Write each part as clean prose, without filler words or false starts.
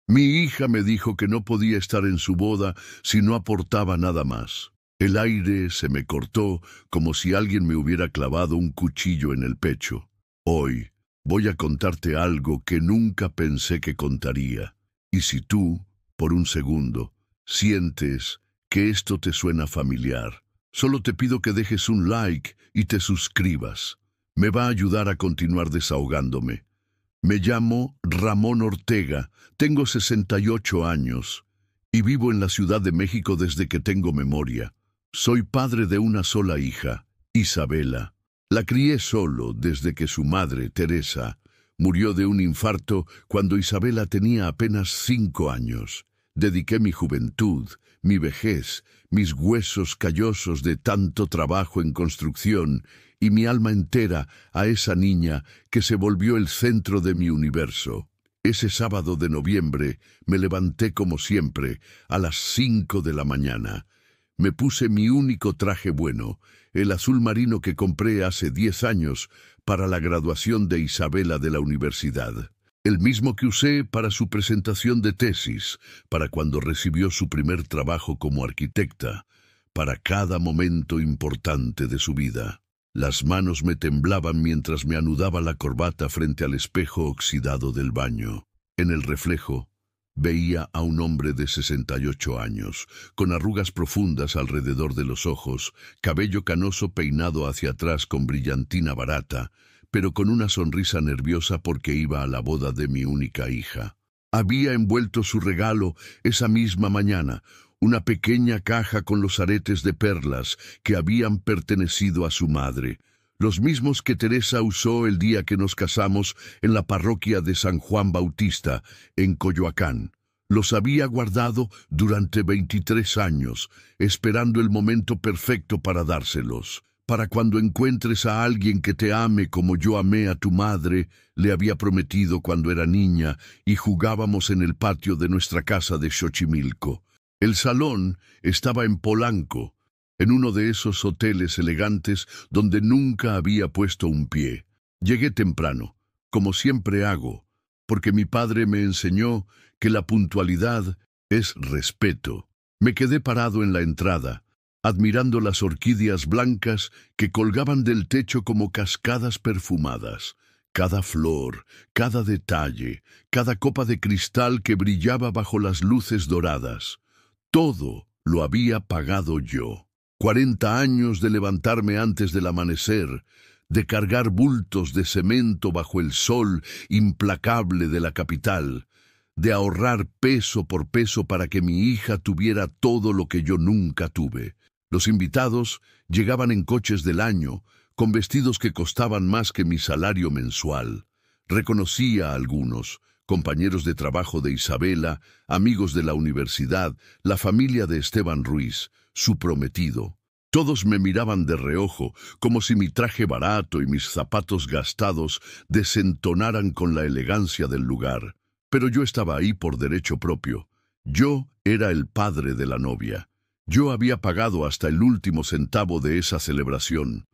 Mi hija me dijo que no podía estar en su boda si no aportaba nada más. El aire se me cortó como si alguien me hubiera clavado un cuchillo en el pecho. Hoy voy a contarte algo que nunca pensé que contaría. Y si tú, por un segundo, sientes que esto te suena familiar, solo te pido que dejes un like y te suscribas. Me va a ayudar a continuar desahogándome. Me llamo Ramón Ortega, tengo 68 años y vivo en la Ciudad de México desde que tengo memoria. Soy padre de una sola hija, Isabela. La crié solo desde que su madre, Teresa, murió de un infarto cuando Isabela tenía apenas 5 años. Dediqué mi juventud, mi vejez, mis huesos callosos de tanto trabajo en construcción y mi alma entera a esa niña que se volvió el centro de mi universo. Ese sábado de noviembre me levanté como siempre a las 5 de la mañana. Me puse mi único traje bueno, el azul marino que compré hace 10 años para la graduación de Isabela de la universidad. El mismo que usé para su presentación de tesis, para cuando recibió su primer trabajo como arquitecta, para cada momento importante de su vida. Las manos me temblaban mientras me anudaba la corbata frente al espejo oxidado del baño. En el reflejo, veía a un hombre de 68 años, con arrugas profundas alrededor de los ojos, cabello canoso peinado hacia atrás con brillantina barata, pero con una sonrisa nerviosa porque iba a la boda de mi única hija. Había envuelto su regalo esa misma mañana, una pequeña caja con los aretes de perlas que habían pertenecido a su madre, los mismos que Teresa usó el día que nos casamos en la parroquia de San Juan Bautista, en Coyoacán. Los había guardado durante 23 años, esperando el momento perfecto para dárselos. Para cuando encuentres a alguien que te ame como yo amé a tu madre, le había prometido cuando era niña y jugábamos en el patio de nuestra casa de Xochimilco. El salón estaba en Polanco, en uno de esos hoteles elegantes donde nunca había puesto un pie. Llegué temprano, como siempre hago, porque mi padre me enseñó que la puntualidad es respeto. Me quedé parado en la entrada, admirando las orquídeas blancas que colgaban del techo como cascadas perfumadas. Cada flor, cada detalle, cada copa de cristal que brillaba bajo las luces doradas. Todo lo había pagado yo. 40 años de levantarme antes del amanecer, de cargar bultos de cemento bajo el sol implacable de la capital, de ahorrar peso por peso para que mi hija tuviera todo lo que yo nunca tuve. Los invitados llegaban en coches del año, con vestidos que costaban más que mi salario mensual. Reconocí a algunos, compañeros de trabajo de Isabela, amigos de la universidad, la familia de Esteban Ruiz, su prometido. Todos me miraban de reojo, como si mi traje barato y mis zapatos gastados desentonaran con la elegancia del lugar. Pero yo estaba ahí por derecho propio. Yo era el padre de la novia. Yo había pagado hasta el último centavo de esa celebración.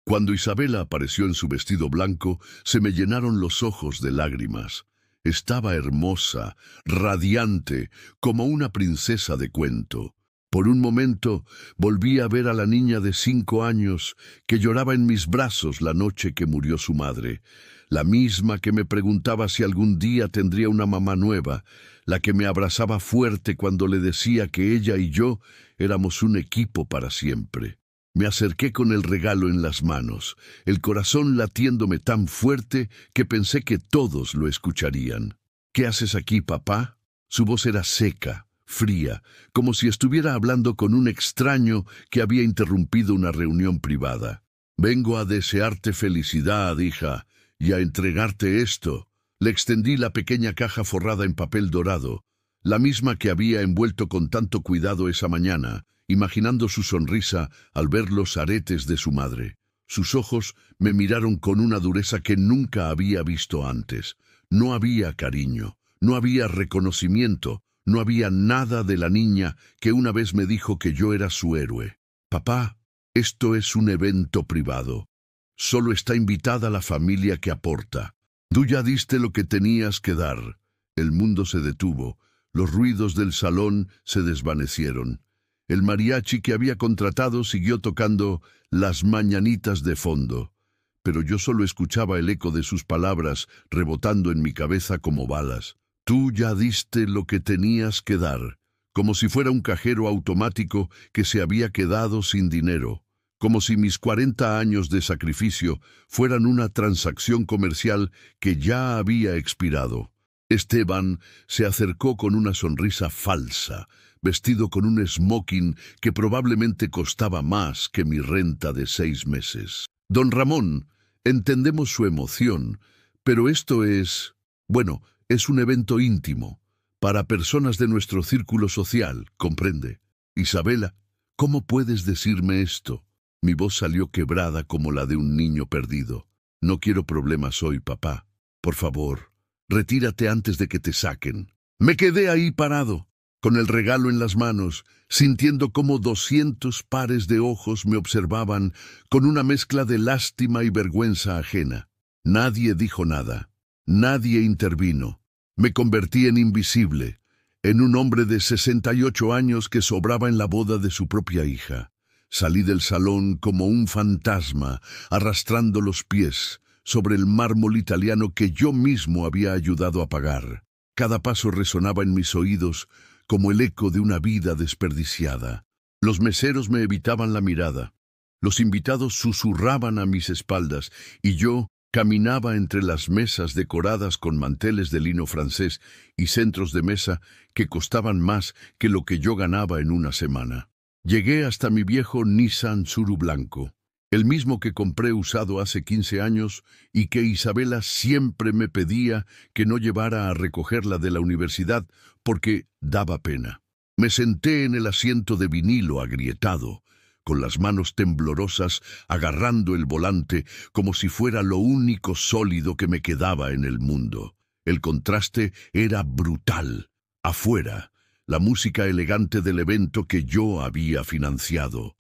Cuando Isabela apareció en su vestido blanco, se me llenaron los ojos de lágrimas. Estaba hermosa, radiante, como una princesa de cuento. Por un momento volví a ver a la niña de 5 años que lloraba en mis brazos la noche que murió su madre, la misma que me preguntaba si algún día tendría una mamá nueva, la que me abrazaba fuerte cuando le decía que ella y yo éramos un equipo para siempre. Me acerqué con el regalo en las manos, el corazón latiéndome tan fuerte que pensé que todos lo escucharían. «¿Qué haces aquí, papá?» Su voz era seca, fría, como si estuviera hablando con un extraño que había interrumpido una reunión privada. «Vengo a desearte felicidad, hija, y a entregarte esto». Le extendí la pequeña caja forrada en papel dorado, la misma que había envuelto con tanto cuidado esa mañana, imaginando su sonrisa al ver los aretes de su madre. Sus ojos me miraron con una dureza que nunca había visto antes. No había cariño, no había reconocimiento, no había nada de la niña que una vez me dijo que yo era su héroe. «Papá, esto es un evento privado. Solo está invitada la familia que aporta. Tú ya diste lo que tenías que dar. El mundo se detuvo, los ruidos del salón se desvanecieron. El mariachi que había contratado siguió tocando Las Mañanitas de fondo, pero yo solo escuchaba el eco de sus palabras rebotando en mi cabeza como balas. Tú ya diste lo que tenías que dar, como si fuera un cajero automático que se había quedado sin dinero, como si mis 40 años de sacrificio fueran una transacción comercial que ya había expirado. Esteban se acercó con una sonrisa falsa, vestido con un smoking que probablemente costaba más que mi renta de 6 meses. Don Ramón, entendemos su emoción, pero esto es, bueno, es un evento íntimo, para personas de nuestro círculo social, ¿comprende? Isabela, ¿cómo puedes decirme esto? Mi voz salió quebrada como la de un niño perdido. No quiero problemas hoy, papá. Por favor, retírate antes de que te saquen. Me quedé ahí parado, con el regalo en las manos, sintiendo cómo 200 pares de ojos me observaban con una mezcla de lástima y vergüenza ajena. Nadie dijo nada. Nadie intervino. Me convertí en invisible, en un hombre de 68 años que sobraba en la boda de su propia hija. Salí del salón como un fantasma, arrastrando los pies sobre el mármol italiano que yo mismo había ayudado a pagar. Cada paso resonaba en mis oídos como el eco de una vida desperdiciada. Los meseros me evitaban la mirada. Los invitados susurraban a mis espaldas y yo caminaba entre las mesas decoradas con manteles de lino francés y centros de mesa que costaban más que lo que yo ganaba en una semana. Llegué hasta mi viejo Nissan Tsuru blanco, el mismo que compré usado hace 15 años y que Isabela siempre me pedía que no llevara a recogerla de la universidad porque daba pena. Me senté en el asiento de vinilo agrietado, con las manos temblorosas agarrando el volante como si fuera lo único sólido que me quedaba en el mundo. El contraste era brutal. Afuera, la música elegante del evento que yo había financiado.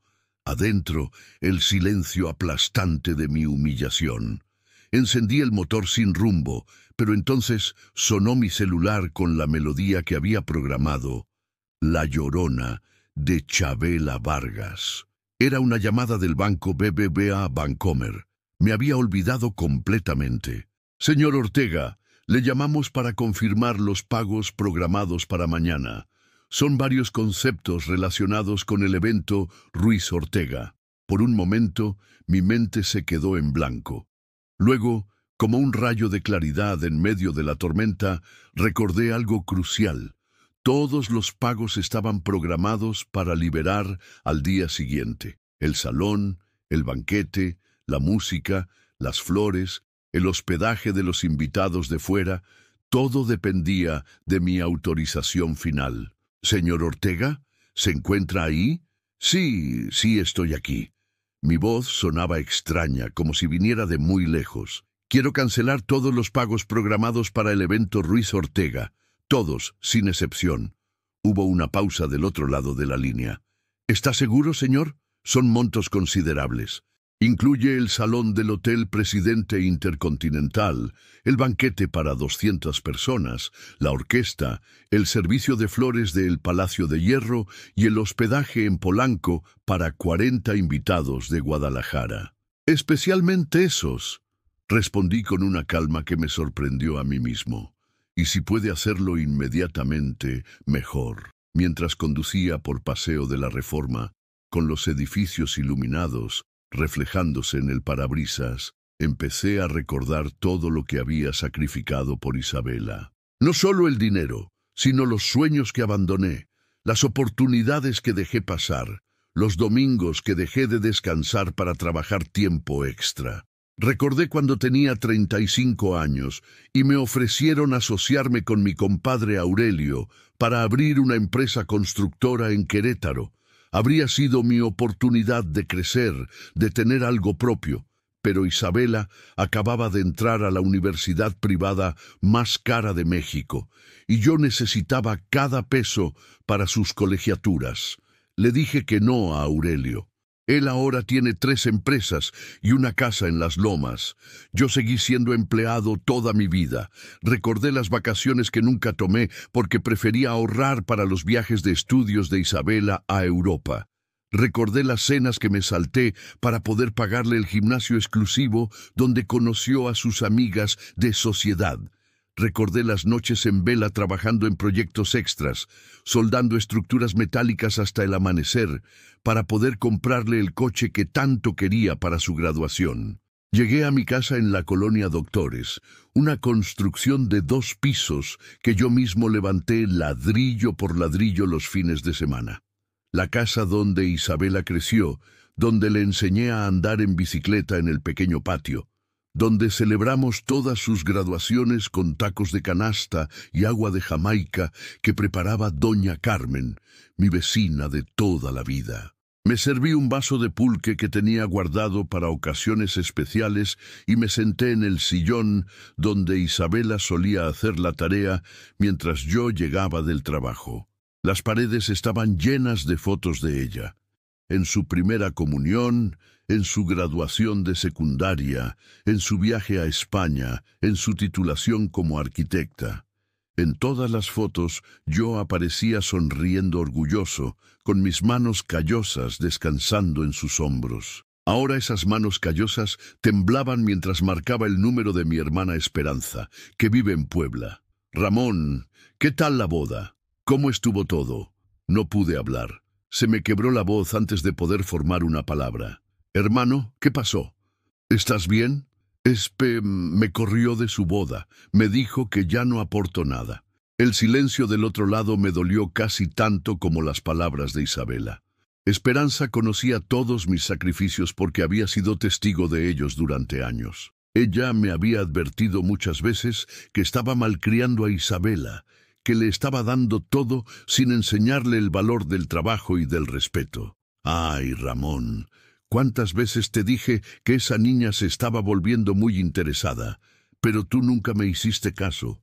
Adentro, el silencio aplastante de mi humillación. Encendí el motor sin rumbo, pero entonces sonó mi celular con la melodía que había programado. La Llorona, de Chabela Vargas. Era una llamada del banco BBVA Bancomer. Me había olvidado completamente. Señor Ortega, le llamamos para confirmar los pagos programados para mañana. Son varios conceptos relacionados con el evento Ruiz Ortega. Por un momento, mi mente se quedó en blanco. Luego, como un rayo de claridad en medio de la tormenta, recordé algo crucial. Todos los pagos estaban programados para liberar al día siguiente. El salón, el banquete, la música, las flores, el hospedaje de los invitados de fuera, todo dependía de mi autorización final. «Señor Ortega, ¿se encuentra ahí?» «Sí, estoy aquí». Mi voz sonaba extraña, como si viniera de muy lejos. «Quiero cancelar todos los pagos programados para el evento Ruiz Ortega. Todos, sin excepción». Hubo una pausa del otro lado de la línea. «¿Está seguro, señor? Son montos considerables. Incluye el salón del Hotel Presidente Intercontinental, el banquete para 200 personas, la orquesta, el servicio de flores del Palacio de Hierro y el hospedaje en Polanco para 40 invitados de Guadalajara». «Especialmente esos», respondí con una calma que me sorprendió a mí mismo. «Y si puede hacerlo inmediatamente, mejor». Mientras conducía por Paseo de la Reforma, con los edificios iluminados, reflejándose en el parabrisas, empecé a recordar todo lo que había sacrificado por Isabela. No solo el dinero, sino los sueños que abandoné, las oportunidades que dejé pasar, los domingos que dejé de descansar para trabajar tiempo extra. Recordé cuando tenía 35 años y me ofrecieron asociarme con mi compadre Aurelio para abrir una empresa constructora en Querétaro. Habría sido mi oportunidad de crecer, de tener algo propio, pero Isabela acababa de entrar a la universidad privada más cara de México, y yo necesitaba cada peso para sus colegiaturas. Le dije que no a Aurelio. Él ahora tiene 3 empresas y una casa en Las Lomas. Yo seguí siendo empleado toda mi vida. Recordé las vacaciones que nunca tomé porque prefería ahorrar para los viajes de estudios de Isabela a Europa. Recordé las cenas que me salté para poder pagarle el gimnasio exclusivo donde conoció a sus amigas de sociedad. Recordé las noches en vela trabajando en proyectos extras, soldando estructuras metálicas hasta el amanecer, para poder comprarle el coche que tanto quería para su graduación. Llegué a mi casa en la colonia Doctores, una construcción de 2 pisos que yo mismo levanté ladrillo por ladrillo los fines de semana. La casa donde Isabela creció, donde le enseñé a andar en bicicleta en el pequeño patio, donde celebramos todas sus graduaciones con tacos de canasta y agua de Jamaica que preparaba doña Carmen, mi vecina de toda la vida. Me serví un vaso de pulque que tenía guardado para ocasiones especiales y me senté en el sillón donde Isabela solía hacer la tarea mientras yo llegaba del trabajo. Las paredes estaban llenas de fotos de ella. En su primera comunión, en su graduación de secundaria, en su viaje a España, en su titulación como arquitecta. En todas las fotos yo aparecía sonriendo orgulloso, con mis manos callosas descansando en sus hombros. Ahora esas manos callosas temblaban mientras marcaba el número de mi hermana Esperanza, que vive en Puebla. Ramón, ¿qué tal la boda? ¿Cómo estuvo todo? No pude hablar. Se me quebró la voz antes de poder formar una palabra. Hermano, ¿qué pasó? ¿Estás bien? Me corrió de su boda. Me dijo que ya no aporto nada. El silencio del otro lado me dolió casi tanto como las palabras de Isabela. Esperanza conocía todos mis sacrificios porque había sido testigo de ellos durante años. Ella me había advertido muchas veces que estaba malcriando a Isabela, que le estaba dando todo sin enseñarle el valor del trabajo y del respeto. Ay, Ramón, ¿cuántas veces te dije que esa niña se estaba volviendo muy interesada? Pero tú nunca me hiciste caso.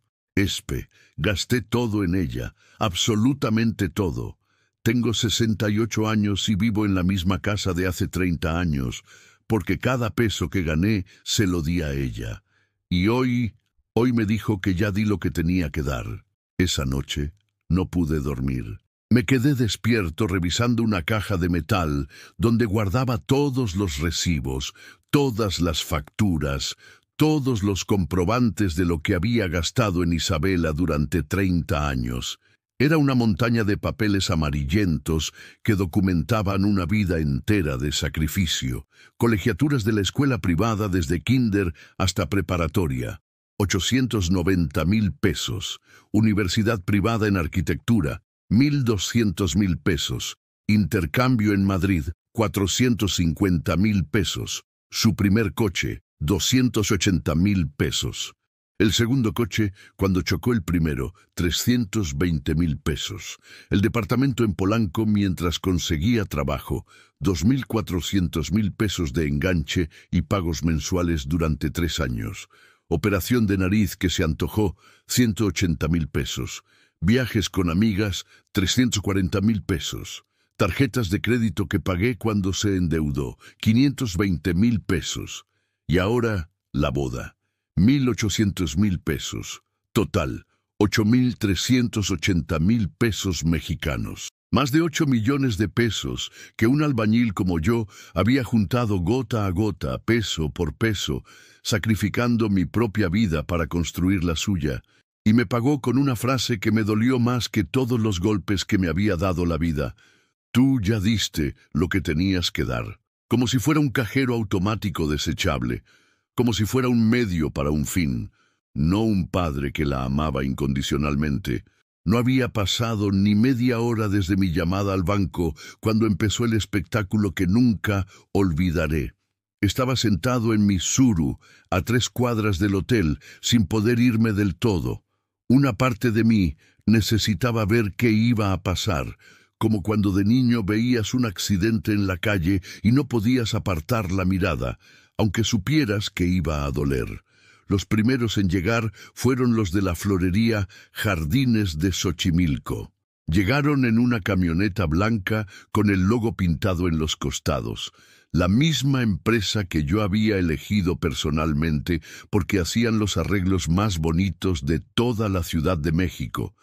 Gasté todo en ella, absolutamente todo. Tengo 68 años y vivo en la misma casa de hace 30 años, porque cada peso que gané se lo di a ella. Y hoy me dijo que ya di lo que tenía que dar. Esa noche no pude dormir. Me quedé despierto revisando una caja de metal donde guardaba todos los recibos, todas las facturas, todos los comprobantes de lo que había gastado en Isabela durante 30 años. Era una montaña de papeles amarillentos que documentaban una vida entera de sacrificio, colegiaturas de la escuela privada desde kinder hasta preparatoria. 890,000 pesos, universidad privada en arquitectura, 1,200,000 pesos, intercambio en Madrid, 450,000 pesos, su primer coche, 280,000 pesos. El segundo coche, cuando chocó el primero, 320,000 pesos. El departamento en Polanco mientras conseguía trabajo, 2,400,000 pesos de enganche y pagos mensuales durante 3 años. Operación de nariz que se antojó, 180,000 pesos. Viajes con amigas, 340,000 pesos. Tarjetas de crédito que pagué cuando se endeudó, 520,000 pesos. Y ahora, la boda, 1,800,000 pesos. Total, 8,380,000 pesos mexicanos. Más de 8 millones de pesos que un albañil como yo había juntado gota a gota, peso por peso, sacrificando mi propia vida para construir la suya, y me pagó con una frase que me dolió más que todos los golpes que me había dado la vida. Tú ya diste lo que tenías que dar, como si fuera un cajero automático desechable, como si fuera un medio para un fin, no un padre que la amaba incondicionalmente. No había pasado ni media hora desde mi llamada al banco cuando empezó el espectáculo que nunca olvidaré. Estaba sentado en mi suru, a 3 cuadras del hotel, sin poder irme del todo. Una parte de mí necesitaba ver qué iba a pasar, como cuando de niño veías un accidente en la calle y no podías apartar la mirada, aunque supieras que iba a doler. Los primeros en llegar fueron los de la florería Jardines de Xochimilco. Llegaron en una camioneta blanca con el logo pintado en los costados, la misma empresa que yo había elegido personalmente porque hacían los arreglos más bonitos de toda la Ciudad de México.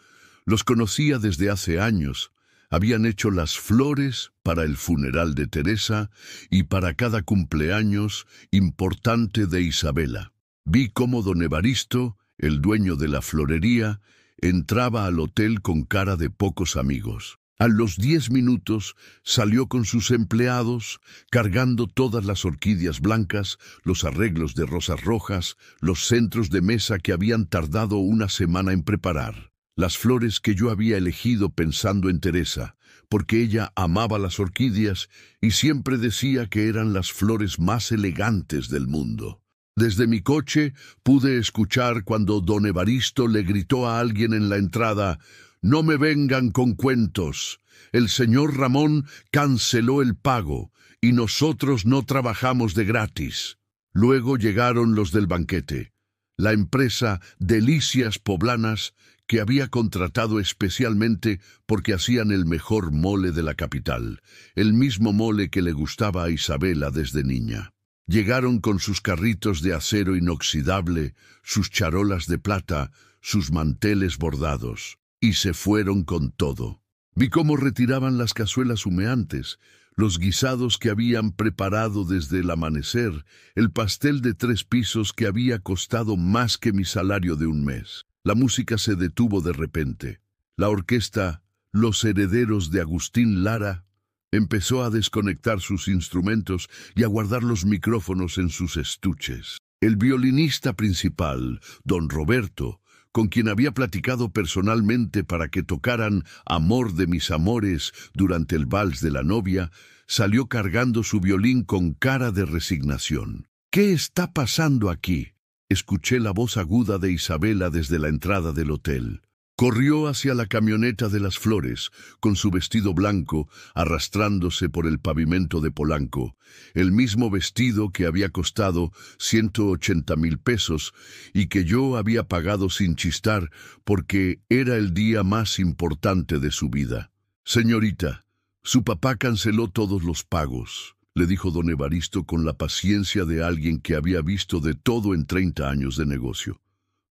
Los conocía desde hace años. Habían hecho las flores para el funeral de Teresa y para cada cumpleaños importante de Isabela. Vi cómo don Evaristo, el dueño de la florería, entraba al hotel con cara de pocos amigos. A los 10 minutos salió con sus empleados, cargando todas las orquídeas blancas, los arreglos de rosas rojas, los centros de mesa que habían tardado una semana en preparar. Las flores que yo había elegido pensando en Teresa, porque ella amaba las orquídeas y siempre decía que eran las flores más elegantes del mundo. Desde mi coche pude escuchar cuando don Evaristo le gritó a alguien en la entrada: «No me vengan con cuentos. El señor Ramón canceló el pago y nosotros no trabajamos de gratis». Luego llegaron los del banquete, la empresa Delicias Poblanas, que había contratado especialmente porque hacían el mejor mole de la capital, el mismo mole que le gustaba a Isabela desde niña. Llegaron con sus carritos de acero inoxidable, sus charolas de plata, sus manteles bordados, y se fueron con todo. Vi cómo retiraban las cazuelas humeantes, los guisados que habían preparado desde el amanecer, el pastel de 3 pisos que había costado más que mi salario de un mes. La música se detuvo de repente. La orquesta Los Herederos de Agustín Lara empezó a desconectar sus instrumentos y a guardar los micrófonos en sus estuches. El violinista principal, don Roberto, con quien había platicado personalmente para que tocaran Amor de mis amores durante el vals de la novia, salió cargando su violín con cara de resignación. «¿Qué está pasando aquí?», escuché la voz aguda de Isabela desde la entrada del hotel. Corrió hacia la camioneta de las flores, con su vestido blanco, arrastrándose por el pavimento de Polanco, el mismo vestido que había costado 180,000 pesos y que yo había pagado sin chistar porque era el día más importante de su vida. «Señorita, su papá canceló todos los pagos», le dijo don Evaristo con la paciencia de alguien que había visto de todo en 30 años de negocio.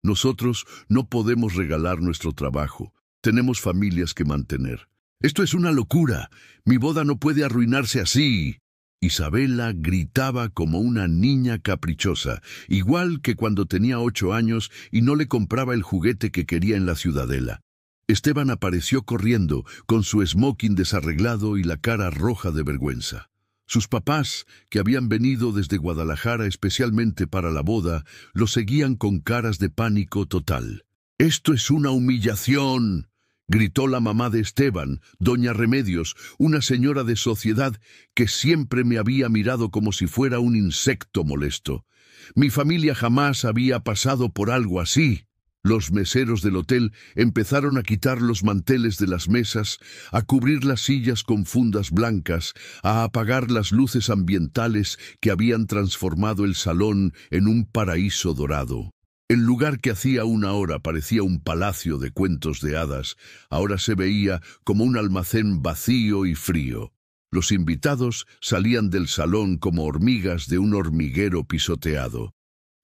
«Nosotros no podemos regalar nuestro trabajo. Tenemos familias que mantener». «Esto es una locura. Mi boda no puede arruinarse así». Isabela gritaba como una niña caprichosa, igual que cuando tenía 8 años y no le compraba el juguete que quería en la Ciudadela. Esteban apareció corriendo, con su smoking desarreglado y la cara roja de vergüenza. Sus papás, que habían venido desde Guadalajara especialmente para la boda, lo seguían con caras de pánico total. «¡Esto es una humillación!», gritó la mamá de Esteban, doña Remedios, una señora de sociedad que siempre me había mirado como si fuera un insecto molesto. «Mi familia jamás había pasado por algo así». Los meseros del hotel empezaron a quitar los manteles de las mesas, a cubrir las sillas con fundas blancas, a apagar las luces ambientales que habían transformado el salón en un paraíso dorado. El lugar que hacía una hora parecía un palacio de cuentos de hadas, ahora se veía como un almacén vacío y frío. Los invitados salían del salón como hormigas de un hormiguero pisoteado.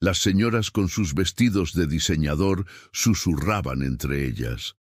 Las señoras con sus vestidos de diseñador susurraban entre ellas.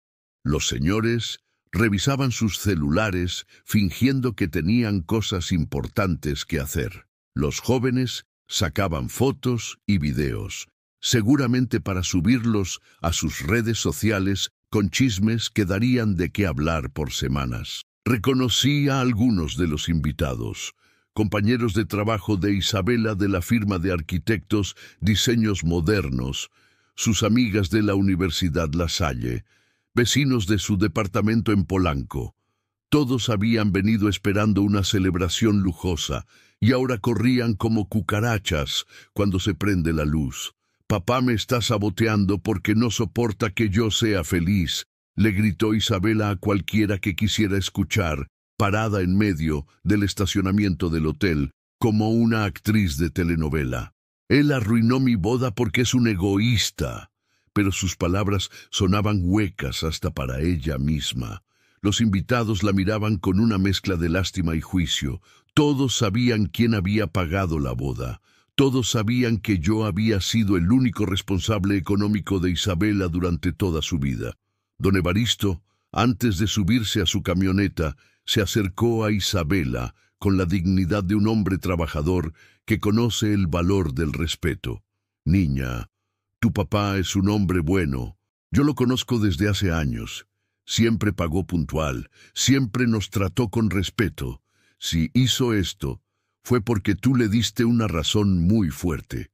Los señores revisaban sus celulares fingiendo que tenían cosas importantes que hacer. Los jóvenes sacaban fotos y videos, seguramente para subirlos a sus redes sociales con chismes que darían de qué hablar por semanas. Reconocí a algunos de los invitados, compañeros de trabajo de Isabela de la firma de arquitectos Diseños Modernos, sus amigas de la Universidad La Salle, vecinos de su departamento en Polanco. Todos habían venido esperando una celebración lujosa y ahora corrían como cucarachas cuando se prende la luz. «Papá me está saboteando porque no soporta que yo sea feliz», le gritó Isabela a cualquiera que quisiera escuchar, parada en medio del estacionamiento del hotel, como una actriz de telenovela. «Él arruinó mi boda porque es un egoísta», pero sus palabras sonaban huecas hasta para ella misma. Los invitados la miraban con una mezcla de lástima y juicio. Todos sabían quién había pagado la boda. Todos sabían que yo había sido el único responsable económico de Isabela durante toda su vida. Don Evaristo, antes de subirse a su camioneta, se acercó a Isabela con la dignidad de un hombre trabajador que conoce el valor del respeto. Niña, tu papá es un hombre bueno. Yo lo conozco desde hace años. Siempre pagó puntual, siempre nos trató con respeto. Si hizo esto, fue porque tú le diste una razón muy fuerte.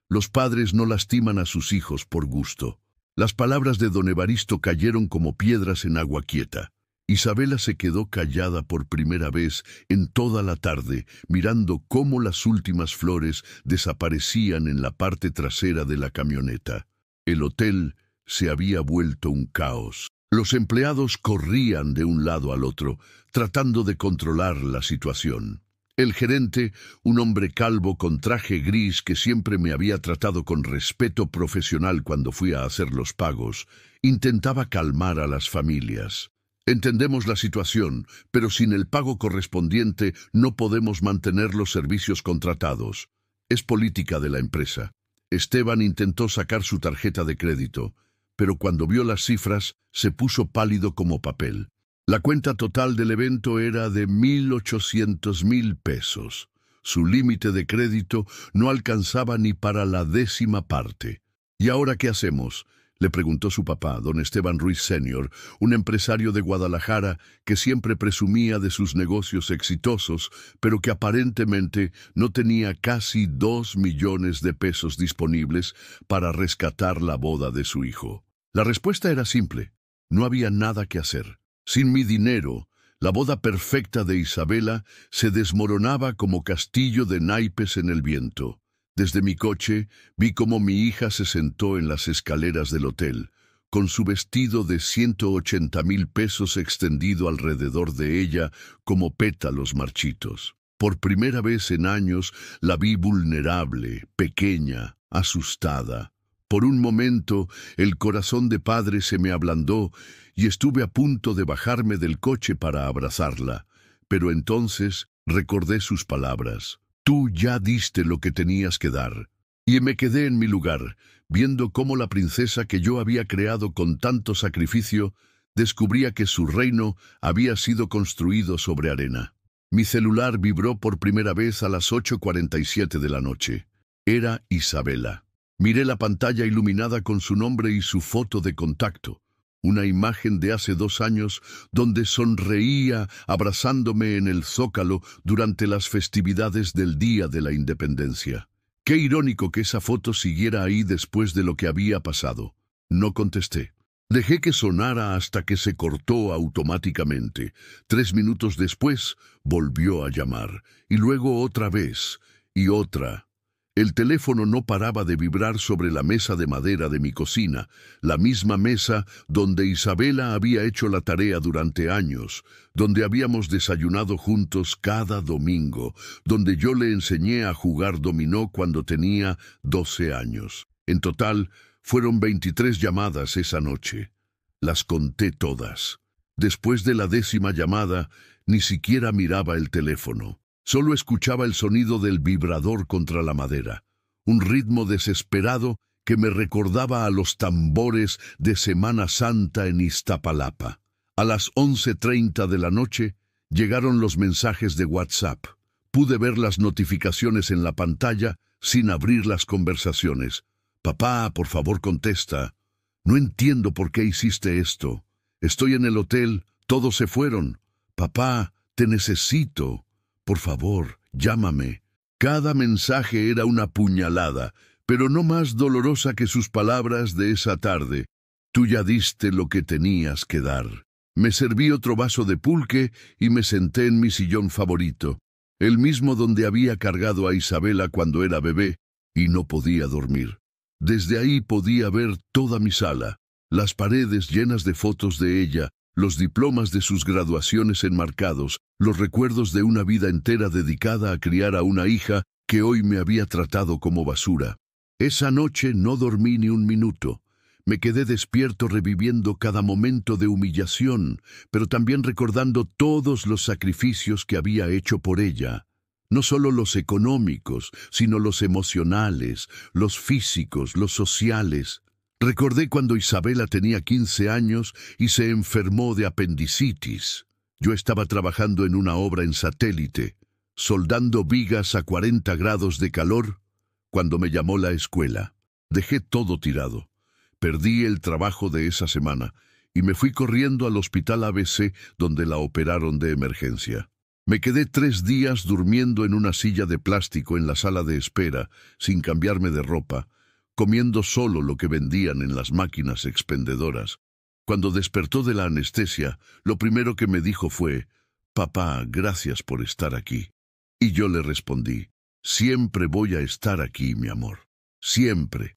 Los padres no lastiman a sus hijos por gusto. Las palabras de don Evaristo cayeron como piedras en agua quieta. Isabela se quedó callada por primera vez en toda la tarde, mirando cómo las últimas flores desaparecían en la parte trasera de la camioneta. El hotel se había vuelto un caos. Los empleados corrían de un lado al otro, tratando de controlar la situación. El gerente, un hombre calvo con traje gris que siempre me había tratado con respeto profesional cuando fui a hacer los pagos, intentaba calmar a las familias. Entendemos la situación, pero sin el pago correspondiente no podemos mantener los servicios contratados. Es política de la empresa. Esteban intentó sacar su tarjeta de crédito, pero cuando vio las cifras se puso pálido como papel. La cuenta total del evento era de 1.800.000 pesos. Su límite de crédito no alcanzaba ni para la 10ª parte. ¿Y ahora qué hacemos?, le preguntó su papá, don Esteban Ruiz Sr., un empresario de Guadalajara que siempre presumía de sus negocios exitosos, pero que aparentemente no tenía casi 2 millones de pesos disponibles para rescatar la boda de su hijo. La respuesta era simple: no había nada que hacer. Sin mi dinero, la boda perfecta de Isabela se desmoronaba como castillo de naipes en el viento. Desde mi coche vi cómo mi hija se sentó en las escaleras del hotel, con su vestido de 180.000 pesos extendido alrededor de ella como pétalos marchitos. Por primera vez en años la vi vulnerable, pequeña, asustada. Por un momento el corazón de padre se me ablandó y estuve a punto de bajarme del coche para abrazarla. Pero entonces recordé sus palabras: tú ya diste lo que tenías que dar. Y me quedé en mi lugar, viendo cómo la princesa que yo había creado con tanto sacrificio descubría que su reino había sido construido sobre arena. Mi celular vibró por primera vez a las 8:47 de la noche. Era Isabela. Miré la pantalla iluminada con su nombre y su foto de contacto. Una imagen de hace 2 años donde sonreía abrazándome en el Zócalo durante las festividades del Día de la Independencia. Qué irónico que esa foto siguiera ahí después de lo que había pasado. No contesté. Dejé que sonara hasta que se cortó automáticamente. 3 minutos después volvió a llamar, y luego otra vez, y otra. El teléfono no paraba de vibrar sobre la mesa de madera de mi cocina, la misma mesa donde Isabela había hecho la tarea durante años, donde habíamos desayunado juntos cada domingo, donde yo le enseñé a jugar dominó cuando tenía 12 años. En total, fueron 23 llamadas esa noche. Las conté todas. Después de la 10ª llamada, ni siquiera miraba el teléfono. Solo escuchaba el sonido del vibrador contra la madera, un ritmo desesperado que me recordaba a los tambores de Semana Santa en Iztapalapa. A las 11:30 de la noche llegaron los mensajes de WhatsApp. Pude ver las notificaciones en la pantalla sin abrir las conversaciones. Papá, por favor, contesta. No entiendo por qué hiciste esto. Estoy en el hotel, todos se fueron. Papá, te necesito. Por favor, llámame. Cada mensaje era una puñalada, pero no más dolorosa que sus palabras de esa tarde. Tú ya diste lo que tenías que dar. Me serví otro vaso de pulque y me senté en mi sillón favorito, el mismo donde había cargado a Isabela cuando era bebé, y no podía dormir. Desde ahí podía ver toda mi sala, las paredes llenas de fotos de ella, los diplomas de sus graduaciones enmarcados, los recuerdos de una vida entera dedicada a criar a una hija que hoy me había tratado como basura. Esa noche no dormí ni un minuto. Me quedé despierto reviviendo cada momento de humillación, pero también recordando todos los sacrificios que había hecho por ella. No solo los económicos, sino los emocionales, los físicos, los sociales. Recordé cuando Isabela tenía 15 años y se enfermó de apendicitis. Yo estaba trabajando en una obra en satélite, soldando vigas a 40 grados de calor, cuando me llamó la escuela. Dejé todo tirado. Perdí el trabajo de esa semana y me fui corriendo al hospital ABC donde la operaron de emergencia. Me quedé 3 días durmiendo en una silla de plástico en la sala de espera, sin cambiarme de ropa, comiendo solo lo que vendían en las máquinas expendedoras. Cuando despertó de la anestesia, lo primero que me dijo fue: «Papá, gracias por estar aquí». Y yo le respondí: «Siempre voy a estar aquí, mi amor. Siempre».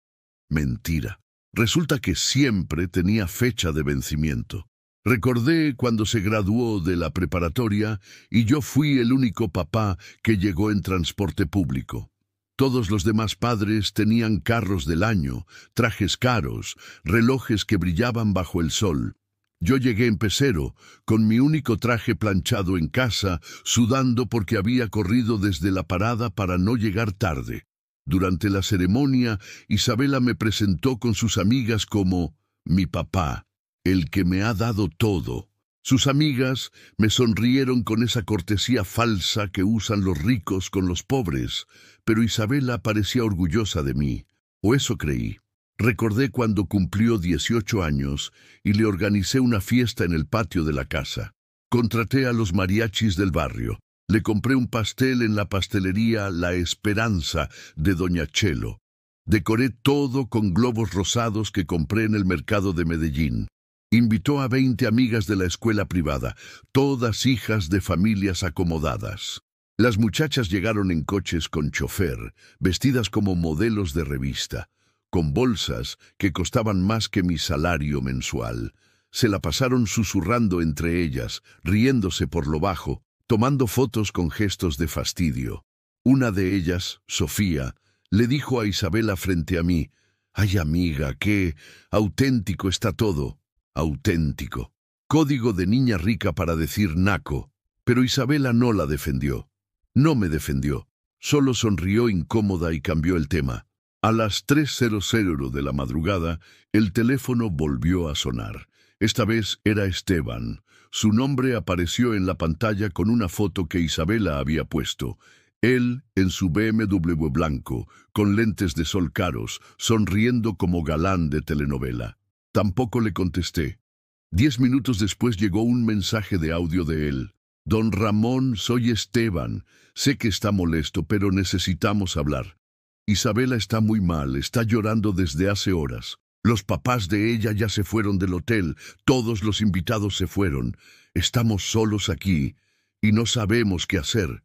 Mentira. Resulta que siempre tenía fecha de vencimiento. Recordé cuando se graduó de la preparatoria y yo fui el único papá que llegó en transporte público. Todos los demás padres tenían carros del año, trajes caros, relojes que brillaban bajo el sol. Yo llegué en pecero, con mi único traje planchado en casa, sudando porque había corrido desde la parada para no llegar tarde. Durante la ceremonia, Isabela me presentó con sus amigas como mi papá, el que me ha dado todo. Sus amigas me sonrieron con esa cortesía falsa que usan los ricos con los pobres, pero Isabela parecía orgullosa de mí, o eso creí. Recordé cuando cumplió 18 años y le organicé una fiesta en el patio de la casa. Contraté a los mariachis del barrio. Le compré un pastel en la pastelería La Esperanza de Doña Chelo. Decoré todo con globos rosados que compré en el mercado de Medellín. Invitó a 20 amigas de la escuela privada, todas hijas de familias acomodadas. Las muchachas llegaron en coches con chofer, vestidas como modelos de revista, con bolsas que costaban más que mi salario mensual. Se la pasaron susurrando entre ellas, riéndose por lo bajo, tomando fotos con gestos de fastidio. Una de ellas, Sofía, le dijo a Isabela frente a mí: «Ay, amiga, qué auténtico está todo». Auténtico. Código de niña rica para decir naco. Pero Isabela no la defendió. No me defendió. Solo sonrió incómoda y cambió el tema. A las 3:00 de la madrugada, el teléfono volvió a sonar. Esta vez era Esteban. Su nombre apareció en la pantalla con una foto que Isabela había puesto. Él, en su BMW blanco, con lentes de sol caros, sonriendo como galán de telenovela. Tampoco le contesté. 10 minutos después llegó un mensaje de audio de él. «Don Ramón, soy Esteban. Sé que está molesto, pero necesitamos hablar. Isabela está muy mal, está llorando desde hace horas. Los papás de ella ya se fueron del hotel, todos los invitados se fueron. Estamos solos aquí y no sabemos qué hacer.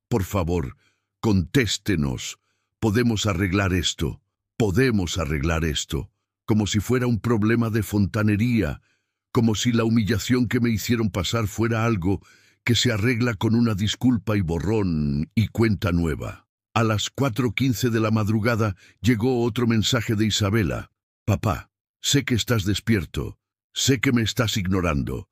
Por favor, contéstenos. Podemos arreglar esto. Podemos arreglar esto». Como si fuera un problema de fontanería, como si la humillación que me hicieron pasar fuera algo que se arregla con una disculpa y borrón y cuenta nueva. A las 4:15 de la madrugada llegó otro mensaje de Isabela. «Papá, sé que estás despierto, sé que me estás ignorando.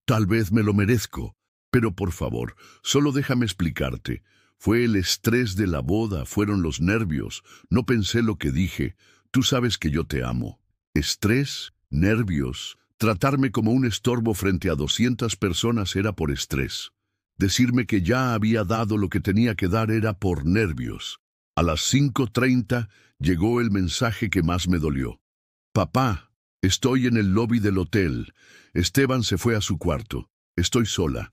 Tal vez me lo merezco, pero por favor, solo déjame explicarte. Fue el estrés de la boda, fueron los nervios, no pensé lo que dije. Tú sabes que yo te amo». Estrés, nervios, tratarme como un estorbo frente a 200 personas era por estrés. Decirme que ya había dado lo que tenía que dar era por nervios. A las 5:30 llegó el mensaje que más me dolió. «Papá, estoy en el lobby del hotel. Esteban se fue a su cuarto. Estoy sola.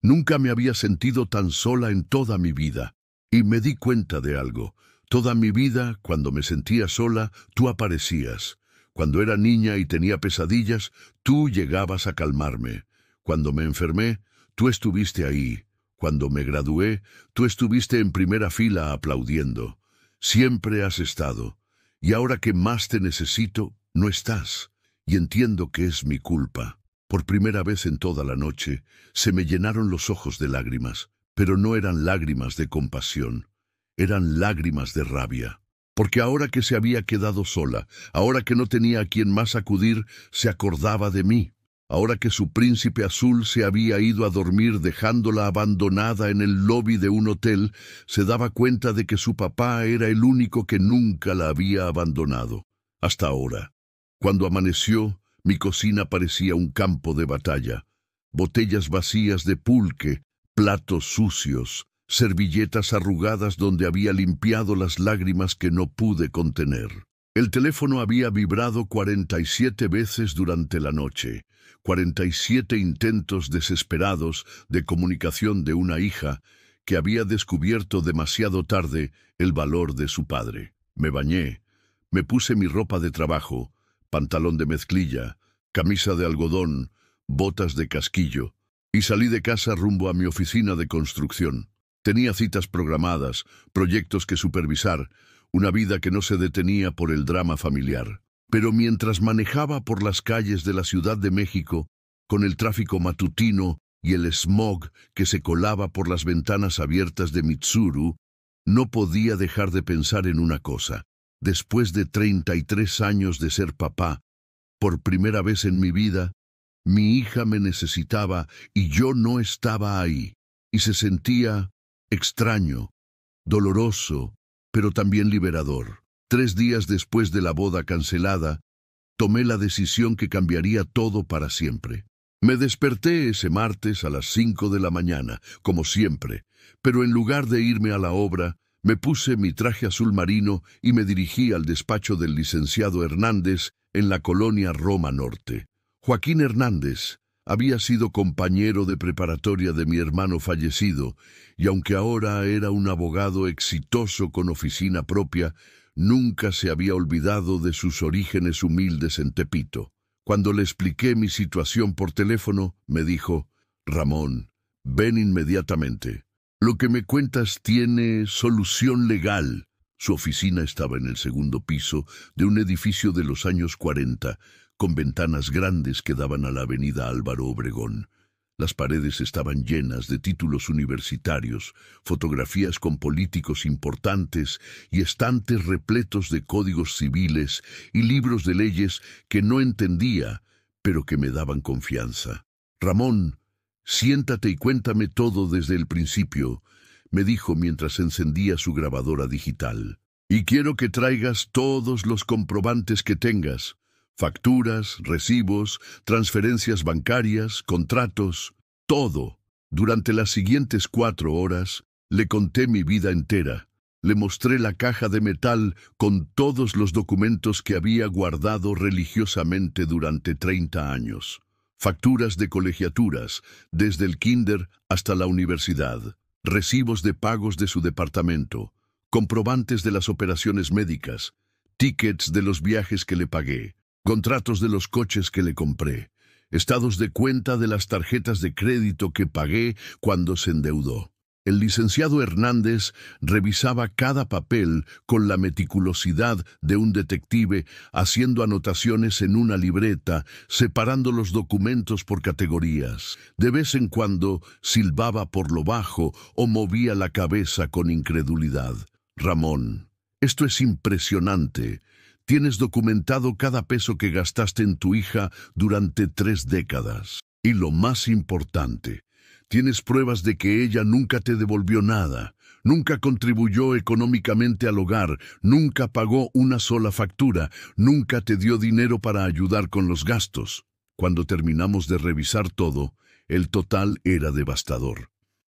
Nunca me había sentido tan sola en toda mi vida. Y me di cuenta de algo. Toda mi vida, cuando me sentía sola, tú aparecías. Cuando era niña y tenía pesadillas, tú llegabas a calmarme. Cuando me enfermé, tú estuviste ahí. Cuando me gradué, tú estuviste en primera fila aplaudiendo. Siempre has estado. Y ahora que más te necesito, no estás. Y entiendo que es mi culpa». Por primera vez en toda la noche, se me llenaron los ojos de lágrimas, pero no eran lágrimas de compasión, eran lágrimas de rabia. porque ahora que se había quedado sola, ahora que no tenía a quien más acudir, se acordaba de mí. Ahora que su príncipe azul se había ido a dormir dejándola abandonada en el lobby de un hotel, se daba cuenta de que su papá era el único que nunca la había abandonado. Hasta ahora. Cuando amaneció, mi cocina parecía un campo de batalla. Botellas vacías de pulque, platos sucios, servilletas arrugadas donde había limpiado las lágrimas que no pude contener. El teléfono había vibrado 47 veces durante la noche. 47 intentos desesperados de comunicación de una hija que había descubierto demasiado tarde el valor de su padre. Me bañé, me puse mi ropa de trabajo, pantalón de mezclilla, camisa de algodón, botas de casquillo, y salí de casa rumbo a mi oficina de construcción. Tenía citas programadas, proyectos que supervisar, una vida que no se detenía por el drama familiar. Pero mientras manejaba por las calles de la Ciudad de México, con el tráfico matutino y el smog que se colaba por las ventanas abiertas de Mitsuru, no podía dejar de pensar en una cosa. Después de 33 años de ser papá, por primera vez en mi vida, mi hija me necesitaba y yo no estaba ahí. Y se sentía extraño, doloroso, pero también liberador. 3 días después de la boda cancelada, tomé la decisión que cambiaría todo para siempre. Me desperté ese martes a las 5 de la mañana, como siempre, pero en lugar de irme a la obra, me puse mi traje azul marino y me dirigí al despacho del licenciado Hernández en la colonia Roma Norte. Joaquín Hernández había sido compañero de preparatoria de mi hermano fallecido, y aunque ahora era un abogado exitoso con oficina propia, nunca se había olvidado de sus orígenes humildes en Tepito. Cuando le expliqué mi situación por teléfono, me dijo: «Ramón, ven inmediatamente. Lo que me cuentas tiene solución legal». Su oficina estaba en el segundo piso de un edificio de los años 40, con ventanas grandes que daban a la avenida Álvaro Obregón. Las paredes estaban llenas de títulos universitarios, fotografías con políticos importantes y estantes repletos de códigos civiles y libros de leyes que no entendía, pero que me daban confianza. «Ramón, siéntate y cuéntame todo desde el principio», me dijo mientras encendía su grabadora digital. «Y quiero que traigas todos los comprobantes que tengas. Facturas, recibos, transferencias bancarias, contratos, todo». Durante las siguientes 4 horas, le conté mi vida entera. Le mostré la caja de metal con todos los documentos que había guardado religiosamente durante 30 años. Facturas de colegiaturas, desde el kinder hasta la universidad. Recibos de pagos de su departamento. Comprobantes de las operaciones médicas. Tickets de los viajes que le pagué. Contratos de los coches que le compré, estados de cuenta de las tarjetas de crédito que pagué cuando se endeudó. El licenciado Hernández revisaba cada papel con la meticulosidad de un detective, haciendo anotaciones en una libreta, separando los documentos por categorías. De vez en cuando silbaba por lo bajo o movía la cabeza con incredulidad. «Ramón, esto es impresionante. Tienes documentado cada peso que gastaste en tu hija durante 3 décadas. Y lo más importante, tienes pruebas de que ella nunca te devolvió nada, nunca contribuyó económicamente al hogar, nunca pagó una sola factura, nunca te dio dinero para ayudar con los gastos». Cuando terminamos de revisar todo, el total era devastador.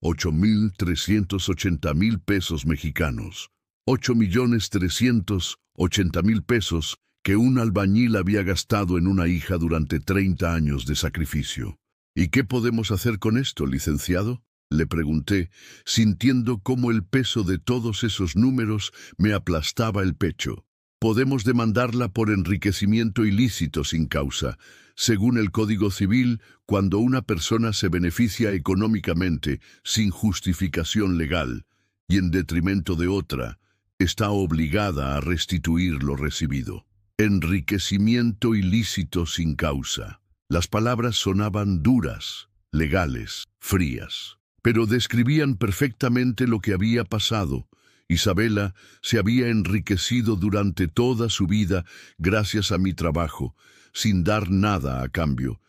8,380,000 pesos mexicanos. 8,380,000 pesos que un albañil había gastado en una hija durante 30 años de sacrificio. «¿Y qué podemos hacer con esto, licenciado?», le pregunté, sintiendo cómo el peso de todos esos números me aplastaba el pecho. «Podemos demandarla por enriquecimiento ilícito sin causa. Según el Código Civil, cuando una persona se beneficia económicamente sin justificación legal y en detrimento de otra, está obligada a restituir lo recibido». Enriquecimiento ilícito sin causa. Las palabras sonaban duras, legales, frías, pero describían perfectamente lo que había pasado, Isabela se había enriquecido durante toda su vida gracias a mi trabajo, sin dar nada a cambio,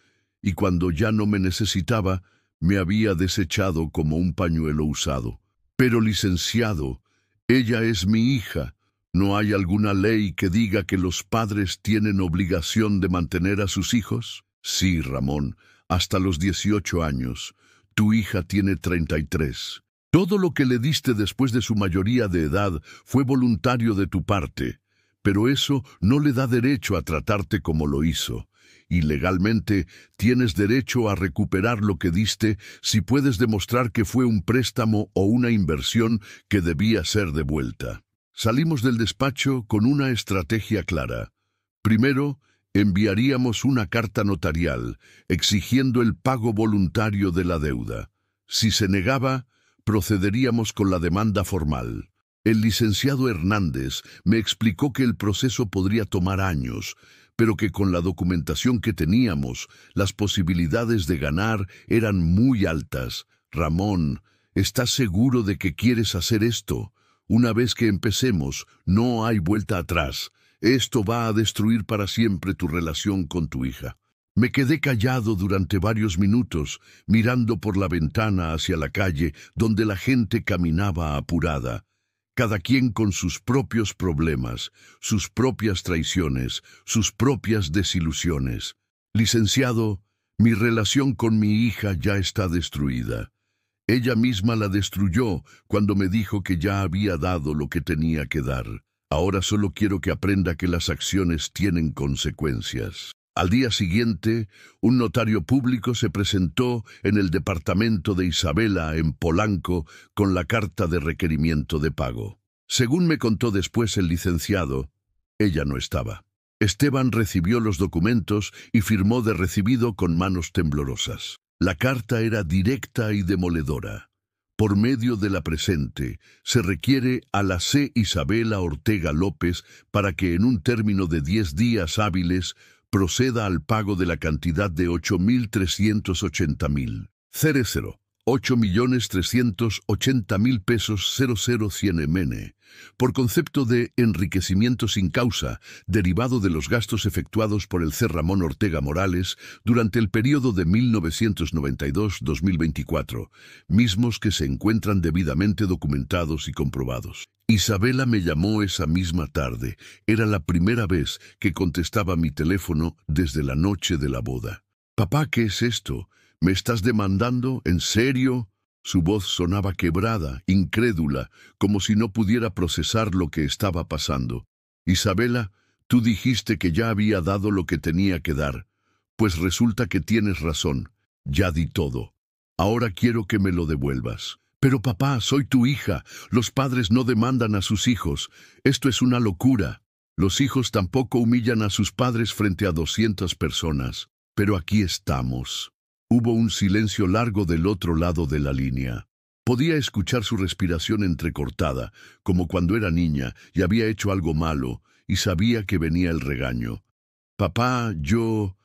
y cuando ya no me necesitaba, me había desechado como un pañuelo usado. Pero, licenciado, ella es mi hija. ¿No hay alguna ley que diga que los padres tienen obligación de mantener a sus hijos? Sí, Ramón, hasta los 18 años. Tu hija tiene 33. Todo lo que le diste después de su mayoría de edad fue voluntario de tu parte, pero eso no le da derecho a tratarte como lo hizo. Y legalmente tienes derecho a recuperar lo que diste si puedes demostrar que fue un préstamo o una inversión que debía ser devuelta. Salimos del despacho con una estrategia clara. Primero, enviaríamos una carta notarial exigiendo el pago voluntario de la deuda. Si se negaba, procederíamos con la demanda formal. El licenciado Hernández me explicó que el proceso podría tomar años, pero que con la documentación que teníamos, las posibilidades de ganar eran muy altas. Ramón, ¿estás seguro de que quieres hacer esto? Una vez que empecemos, no hay vuelta atrás. Esto va a destruir para siempre tu relación con tu hija. Me quedé callado durante varios minutos, mirando por la ventana hacia la calle, donde la gente caminaba apurada. Cada quien con sus propios problemas, sus propias traiciones, sus propias desilusiones. Licenciado, mi relación con mi hija ya está destruida. Ella misma la destruyó cuando me dijo que ya había dado lo que tenía que dar. Ahora solo quiero que aprenda que las acciones tienen consecuencias. Al día siguiente, un notario público se presentó en el departamento de Isabela, en Polanco, con la carta de requerimiento de pago. Según me contó después el licenciado, ella no estaba. Esteban recibió los documentos y firmó de recibido con manos temblorosas. La carta era directa y demoledora. Por medio de la presente, se requiere a la C. Isabela Ortega López para que en un término de 10 días hábiles proceda al pago de la cantidad de 8.380.000. 8.380.000 pesos 00 mn, por concepto de enriquecimiento sin causa, derivado de los gastos efectuados por el C. Ramón Ortega Morales durante el periodo de 1992-2024, mismos que se encuentran debidamente documentados y comprobados. Isabela me llamó esa misma tarde. Era la primera vez que contestaba mi teléfono desde la noche de la boda. «Papá, ¿qué es esto? ¿Me estás demandando? ¿En serio?» Su voz sonaba quebrada, incrédula, como si no pudiera procesar lo que estaba pasando. «Isabela, tú dijiste que ya había dado lo que tenía que dar. Pues resulta que tienes razón. Ya di todo. Ahora quiero que me lo devuelvas». «Pero papá, soy tu hija. Los padres no demandan a sus hijos. Esto es una locura. Los hijos tampoco humillan a sus padres frente a 200 personas. Pero aquí estamos». Hubo un silencio largo del otro lado de la línea. Podía escuchar su respiración entrecortada, como cuando era niña y había hecho algo malo, y sabía que venía el regaño. «Papá, yo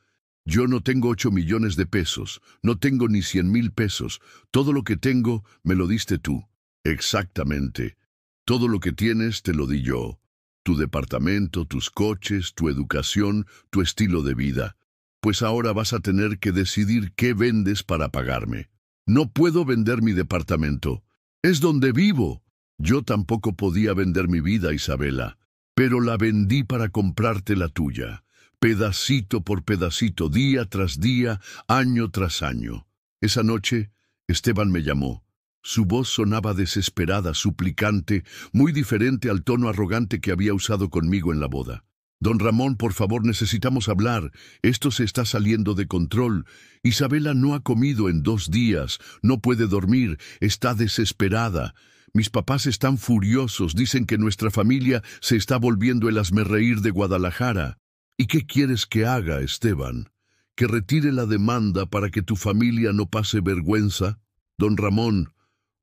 no tengo 8 millones de pesos, no tengo ni 100.000 pesos. Todo lo que tengo me lo diste tú». «Exactamente. Todo lo que tienes te lo di yo. Tu departamento, tus coches, tu educación, tu estilo de vida. Pues ahora vas a tener que decidir qué vendes para pagarme». «No puedo vender mi departamento. Es donde vivo». «Yo tampoco podía vender mi vida, Isabela, pero la vendí para comprarte la tuya, pedacito por pedacito, día tras día, año tras año». Esa noche, Esteban me llamó. Su voz sonaba desesperada, suplicante, muy diferente al tono arrogante que había usado conmigo en la boda. «Don Ramón, por favor, necesitamos hablar. Esto se está saliendo de control. Isabela no ha comido en 2 días, no puede dormir, está desesperada. Mis papás están furiosos, dicen que nuestra familia se está volviendo el hazmerreír de Guadalajara». «¿Y qué quieres que haga, Esteban? ¿Que retire la demanda para que tu familia no pase vergüenza?» «Don Ramón,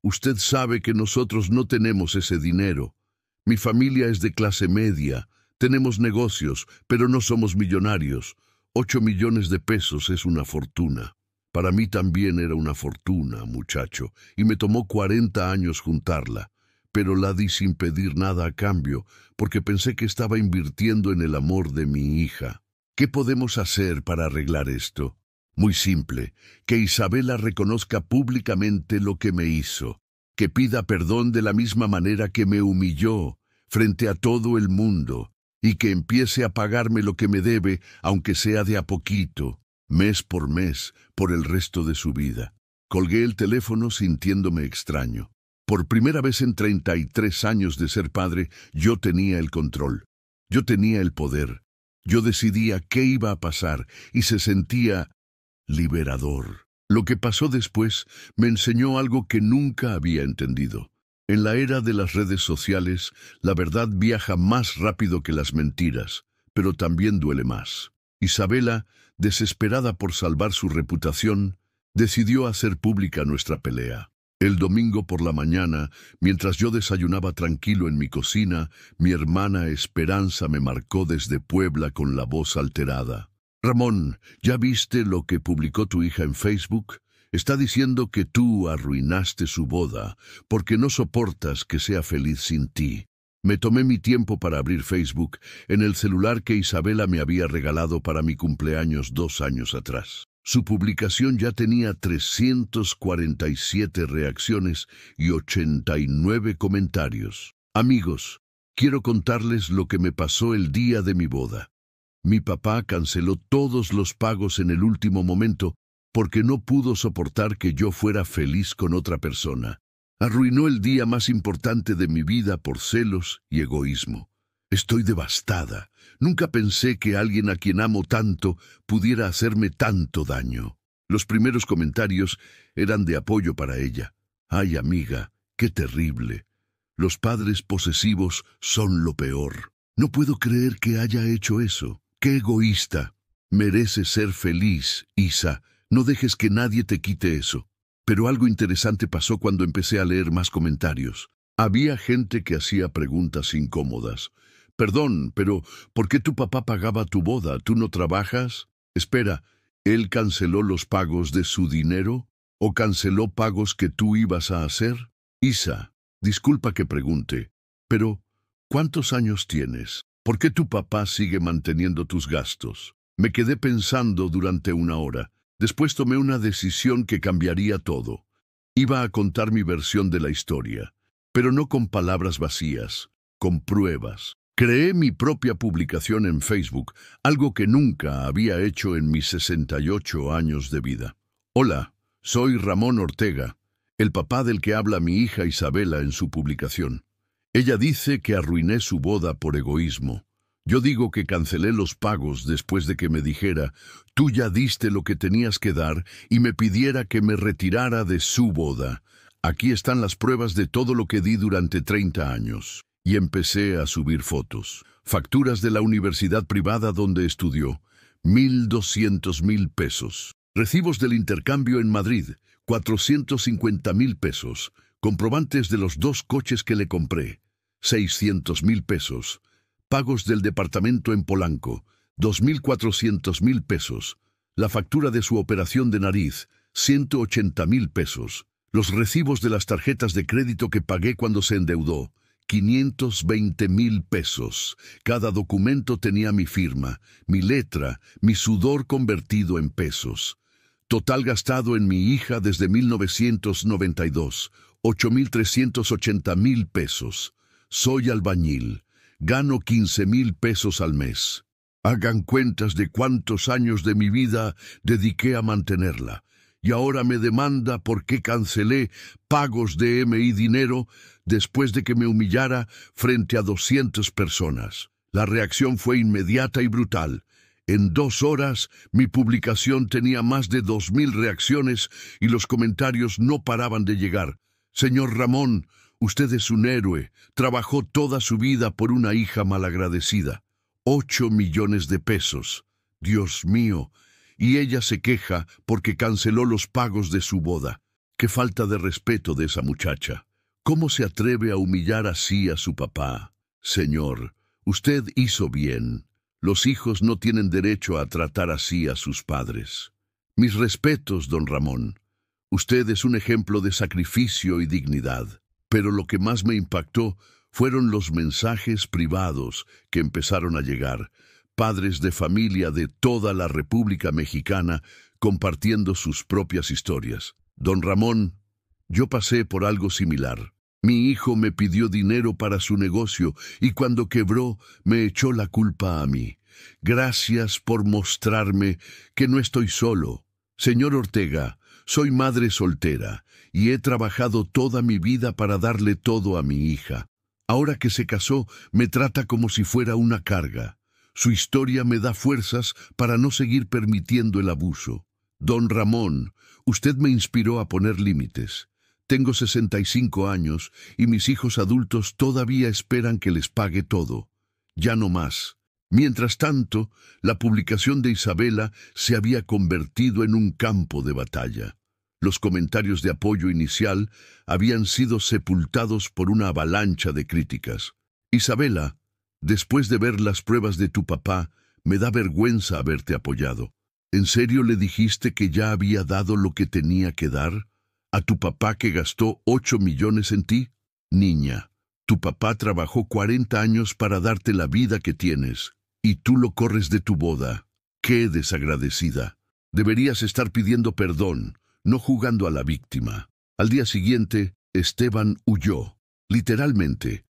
usted sabe que nosotros no tenemos ese dinero. Mi familia es de clase media. Tenemos negocios, pero no somos millonarios. 8 millones de pesos es una fortuna. Para mí también era una fortuna, muchacho, y me tomó 40 años juntarla. pero la di sin pedir nada a cambio, porque pensé que estaba invirtiendo en el amor de mi hija. ¿Qué podemos hacer para arreglar esto? Muy simple, que Isabela reconozca públicamente lo que me hizo, que pida perdón de la misma manera que me humilló frente a todo el mundo, y que empiece a pagarme lo que me debe, aunque sea de a poquito, mes por mes, por el resto de su vida. Colgué el teléfono sintiéndome extraño. Por primera vez en 33 años de ser padre, yo tenía el control. Yo tenía el poder. Yo decidía qué iba a pasar y se sentía liberador. Lo que pasó después me enseñó algo que nunca había entendido. En la era de las redes sociales, la verdad viaja más rápido que las mentiras, pero también duele más. Isabela, desesperada por salvar su reputación, decidió hacer pública nuestra pelea. El domingo por la mañana, mientras yo desayunaba tranquilo en mi cocina, mi hermana Esperanza me marcó desde Puebla con la voz alterada. «Ramón, ¿ya viste lo que publicó tu hija en Facebook? Está diciendo que tú arruinaste su boda porque no soportas que sea feliz sin ti». Me tomé mi tiempo para abrir Facebook en el celular que Isabela me había regalado para mi cumpleaños 2 años atrás. Su publicación ya tenía 347 reacciones y 89 comentarios. Amigos, quiero contarles lo que me pasó el día de mi boda. Mi papá canceló todos los pagos en el último momento porque no pudo soportar que yo fuera feliz con otra persona. Arruinó el día más importante de mi vida por celos y egoísmo. Estoy devastada. Nunca pensé que alguien a quien amo tanto pudiera hacerme tanto daño. Los primeros comentarios eran de apoyo para ella. Ay, amiga, qué terrible. Los padres posesivos son lo peor. No puedo creer que haya hecho eso. Qué egoísta. Mereces ser feliz, Isa. No dejes que nadie te quite eso. Pero algo interesante pasó cuando empecé a leer más comentarios. Había gente que hacía preguntas incómodas. «Perdón, pero ¿por qué tu papá pagaba tu boda? ¿Tú no trabajas? Espera, ¿él canceló los pagos de su dinero? ¿O canceló pagos que tú ibas a hacer?» Isa, disculpa que pregunte, pero ¿cuántos años tienes? ¿Por qué tu papá sigue manteniendo tus gastos? Me quedé pensando durante 1 hora. Después tomé una decisión que cambiaría todo. Iba a contar mi versión de la historia, pero no con palabras vacías, con pruebas. Creé mi propia publicación en Facebook, algo que nunca había hecho en mis 68 años de vida. Hola, soy Ramón Ortega, el papá del que habla mi hija Isabela en su publicación. Ella dice que arruiné su boda por egoísmo. Yo digo que cancelé los pagos después de que me dijera, tú ya diste lo que tenías que dar, y me pidiera que me retirara de su boda. Aquí están las pruebas de todo lo que di durante 30 años. Y empecé a subir fotos. Facturas de la universidad privada donde estudió, 1,200,000 pesos. Recibos del intercambio en Madrid, 450,000 pesos. Comprobantes de los 2 coches que le compré, 600,000 pesos. Pagos del departamento en Polanco, 2,400,000 pesos. La factura de su operación de nariz, 180,000 pesos. Los recibos de las tarjetas de crédito que pagué cuando se endeudó, 520,000 pesos. Cada documento tenía mi firma, mi letra, mi sudor convertido en pesos. Total gastado en mi hija desde 1992, 8,380,000 pesos. Soy albañil. Gano 15,000 pesos al mes. Hagan cuentas de cuántos años de mi vida dediqué a mantenerla. Y ahora me demanda por qué cancelé pagos de M.I. Dinero después de que me humillara frente a 200 personas. La reacción fue inmediata y brutal. En 2 horas, mi publicación tenía más de 2,000 reacciones y los comentarios no paraban de llegar. Señor Ramón, usted es un héroe. Trabajó toda su vida por una hija malagradecida. 8 millones de pesos. Dios mío. Y ella se queja porque canceló los pagos de su boda. Qué falta de respeto de esa muchacha. ¿Cómo se atreve a humillar así a su papá? Señor, usted hizo bien. Los hijos no tienen derecho a tratar así a sus padres. Mis respetos, don Ramón. Usted es un ejemplo de sacrificio y dignidad. Pero lo que más me impactó fueron los mensajes privados que empezaron a llegar. Padres de familia de toda la República Mexicana compartiendo sus propias historias. Don Ramón, yo pasé por algo similar. Mi hijo me pidió dinero para su negocio y cuando quebró me echó la culpa a mí. Gracias por mostrarme que no estoy solo. Señor Ortega, soy madre soltera y he trabajado toda mi vida para darle todo a mi hija. Ahora que se casó, me trata como si fuera una carga. Su historia me da fuerzas para no seguir permitiendo el abuso. Don Ramón, usted me inspiró a poner límites. Tengo 65 años y mis hijos adultos todavía esperan que les pague todo. Ya no más. Mientras tanto, la publicación de Isabela se había convertido en un campo de batalla. Los comentarios de apoyo inicial habían sido sepultados por una avalancha de críticas. Isabela, después de ver las pruebas de tu papá, me da vergüenza haberte apoyado. ¿En serio le dijiste que ya había dado lo que tenía que dar? ¿A tu papá que gastó 8 millones en ti? Niña, tu papá trabajó 40 años para darte la vida que tienes, y tú lo corres de tu boda. ¡Qué desagradecida! Deberías estar pidiendo perdón, no jugando a la víctima. Al día siguiente, Esteban huyó, literalmente.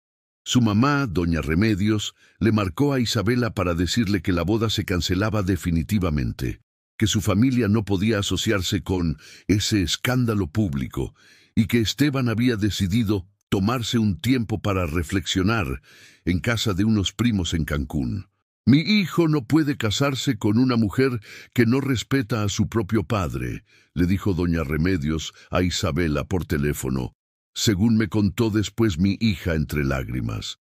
Su mamá, doña Remedios, le marcó a Isabela para decirle que la boda se cancelaba definitivamente, que su familia no podía asociarse con ese escándalo público y que Esteban había decidido tomarse un tiempo para reflexionar en casa de unos primos en Cancún. Mi hijo no puede casarse con una mujer que no respeta a su propio padre, le dijo doña Remedios a Isabela por teléfono, según me contó después mi hija entre lágrimas.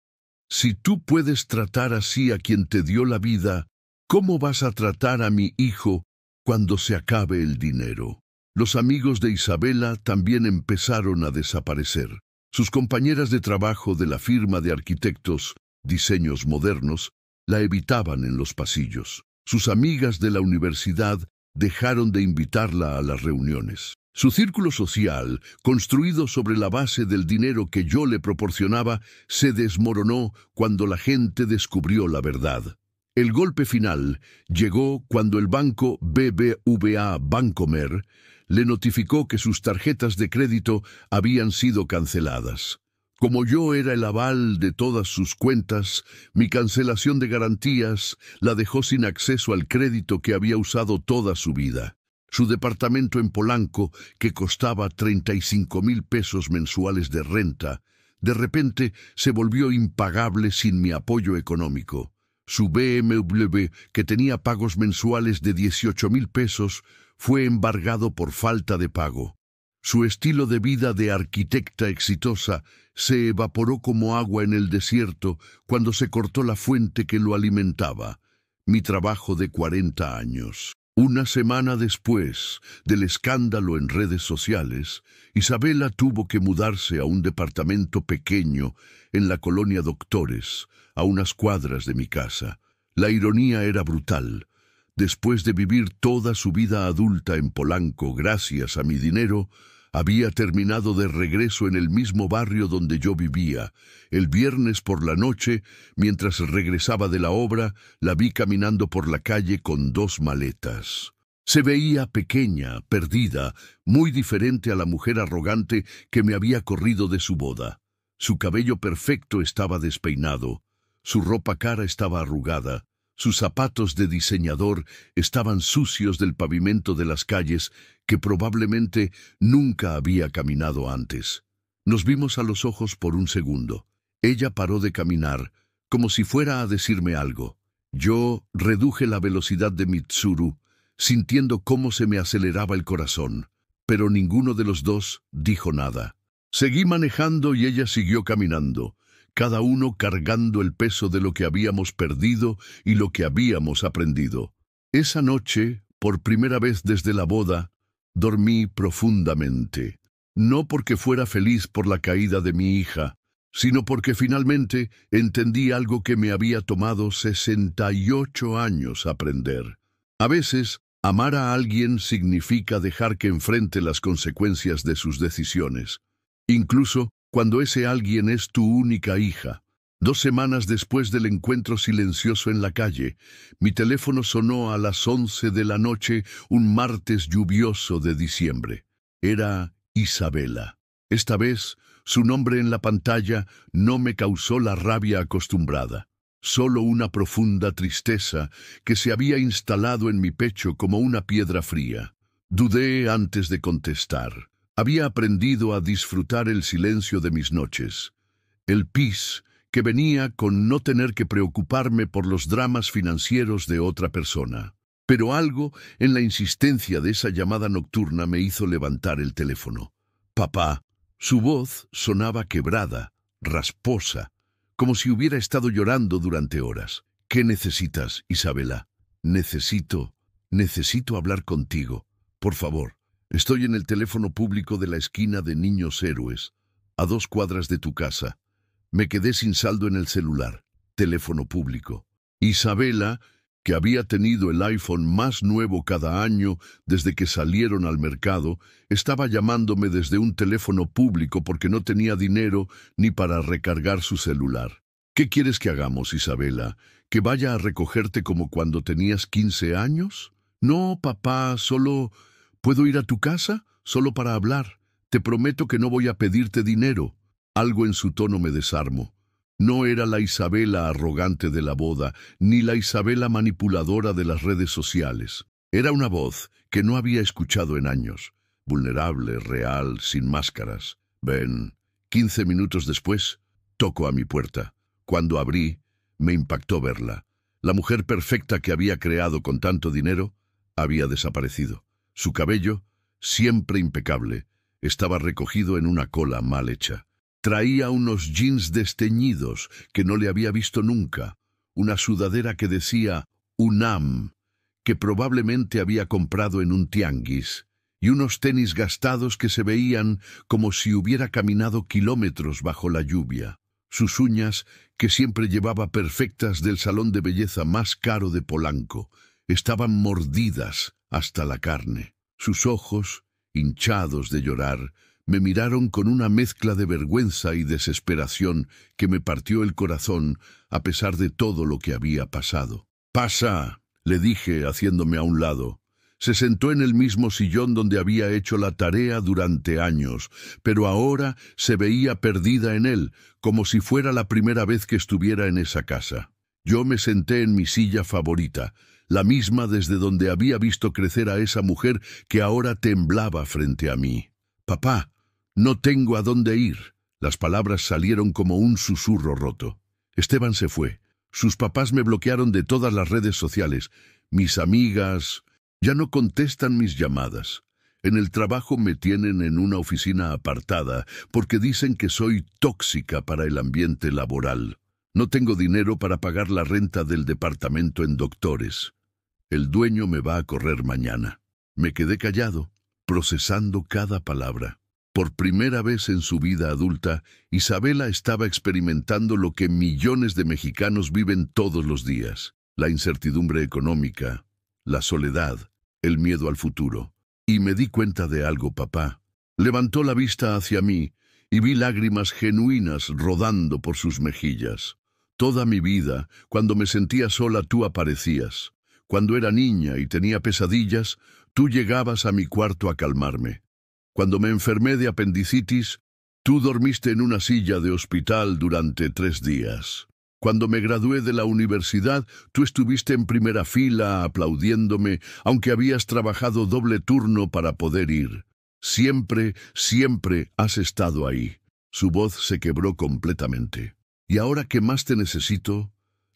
Si tú puedes tratar así a quien te dio la vida, ¿cómo vas a tratar a mi hijo cuando se acabe el dinero? Los amigos de Isabela también empezaron a desaparecer. Sus compañeras de trabajo de la firma de arquitectos Diseños Modernos la evitaban en los pasillos. Sus amigas de la universidad dejaron de invitarla a las reuniones. Su círculo social, construido sobre la base del dinero que yo le proporcionaba, se desmoronó cuando la gente descubrió la verdad. El golpe final llegó cuando el banco BBVA Bancomer le notificó que sus tarjetas de crédito habían sido canceladas. Como yo era el aval de todas sus cuentas, mi cancelación de garantías la dejó sin acceso al crédito que había usado toda su vida. Su departamento en Polanco, que costaba 35,000 pesos mensuales de renta, de repente se volvió impagable sin mi apoyo económico. Su BMW, que tenía pagos mensuales de 18,000 pesos, fue embargado por falta de pago. Su estilo de vida de arquitecta exitosa se evaporó como agua en el desierto cuando se cortó la fuente que lo alimentaba. Mi trabajo de 40 años. Una semana después del escándalo en redes sociales, Isabela tuvo que mudarse a un departamento pequeño en la colonia Doctores, a unas cuadras de mi casa. La ironía era brutal. Después de vivir toda su vida adulta en Polanco gracias a mi dinero, había terminado de regreso en el mismo barrio donde yo vivía. El viernes por la noche, mientras regresaba de la obra, la vi caminando por la calle con 2 maletas. Se veía pequeña, perdida, muy diferente a la mujer arrogante que me había corrido de su boda. Su cabello perfecto estaba despeinado, su ropa cara estaba arrugada, sus zapatos de diseñador estaban sucios del pavimento de las calles que probablemente nunca había caminado antes. Nos vimos a los ojos por un segundo. Ella paró de caminar, como si fuera a decirme algo. Yo reduje la velocidad de mi Tsuru, sintiendo cómo se me aceleraba el corazón, pero ninguno de los dos dijo nada. Seguí manejando y ella siguió caminando, cada uno cargando el peso de lo que habíamos perdido y lo que habíamos aprendido. Esa noche, por primera vez desde la boda, dormí profundamente. No porque fuera feliz por la caída de mi hija, sino porque finalmente entendí algo que me había tomado 68 años aprender. A veces, amar a alguien significa dejar que enfrente las consecuencias de sus decisiones, incluso cuando ese alguien es tu única hija. 2 semanas después del encuentro silencioso en la calle, mi teléfono sonó a las 11 de la noche, un martes lluvioso de diciembre. Era Isabela. Esta vez, su nombre en la pantalla no me causó la rabia acostumbrada, solo una profunda tristeza que se había instalado en mi pecho como una piedra fría. Dudé antes de contestar. Había aprendido a disfrutar el silencio de mis noches. El pis que venía con no tener que preocuparme por los dramas financieros de otra persona. Pero algo en la insistencia de esa llamada nocturna me hizo levantar el teléfono. Papá. Su voz sonaba quebrada, rasposa, como si hubiera estado llorando durante horas. ¿Qué necesitas, Isabela? Necesito hablar contigo. Por favor, estoy en el teléfono público de la esquina de Niños Héroes, a 2 cuadras de tu casa. Me quedé sin saldo en el celular. Teléfono público. Isabela, que había tenido el iPhone más nuevo cada año desde que salieron al mercado, estaba llamándome desde un teléfono público porque no tenía dinero ni para recargar su celular. ¿Qué quieres que hagamos, Isabela? ¿Que vaya a recogerte como cuando tenías 15 años? No, papá, solo... ¿Puedo ir a tu casa? Solo para hablar. Te prometo que no voy a pedirte dinero. Algo en su tono me desarmó. No era la Isabela arrogante de la boda, ni la Isabela manipuladora de las redes sociales. Era una voz que no había escuchado en años, vulnerable, real, sin máscaras. Ven. 15 minutos después, tocó a mi puerta. Cuando abrí, me impactó verla. La mujer perfecta que había creado con tanto dinero había desaparecido. Su cabello, siempre impecable, estaba recogido en una cola mal hecha. Traía unos jeans desteñidos que no le había visto nunca, una sudadera que decía UNAM, que probablemente había comprado en un tianguis, y unos tenis gastados que se veían como si hubiera caminado kilómetros bajo la lluvia. Sus uñas, que siempre llevaba perfectas del salón de belleza más caro de Polanco, estaban mordidas hasta la carne. Sus ojos, hinchados de llorar, me miraron con una mezcla de vergüenza y desesperación que me partió el corazón a pesar de todo lo que había pasado. «Pasa», le dije haciéndome a un lado. Se sentó en el mismo sillón donde había hecho la tarea durante años, pero ahora se veía perdida en él, como si fuera la primera vez que estuviera en esa casa. Yo me senté en mi silla favorita, la misma desde donde había visto crecer a esa mujer que ahora temblaba frente a mí. «Papá, no tengo a dónde ir». Las palabras salieron como un susurro roto. Esteban se fue. Sus papás me bloquearon de todas las redes sociales. Mis amigas ya no contestan mis llamadas. En el trabajo me tienen en una oficina apartada porque dicen que soy tóxica para el ambiente laboral. No tengo dinero para pagar la renta del departamento en Doctores. El dueño me va a correr mañana. Me quedé callado, procesando cada palabra. Por primera vez en su vida adulta, Isabela estaba experimentando lo que millones de mexicanos viven todos los días: la incertidumbre económica, la soledad, el miedo al futuro. Y me di cuenta de algo, papá. Levantó la vista hacia mí y vi lágrimas genuinas rodando por sus mejillas. Toda mi vida, cuando me sentía sola, tú aparecías. Cuando era niña y tenía pesadillas, tú llegabas a mi cuarto a calmarme. Cuando me enfermé de apendicitis, tú dormiste en una silla de hospital durante 3 días. Cuando me gradué de la universidad, tú estuviste en primera fila aplaudiéndome, aunque habías trabajado doble turno para poder ir. Siempre, siempre has estado ahí. Su voz se quebró completamente. Y ahora que más te necesito,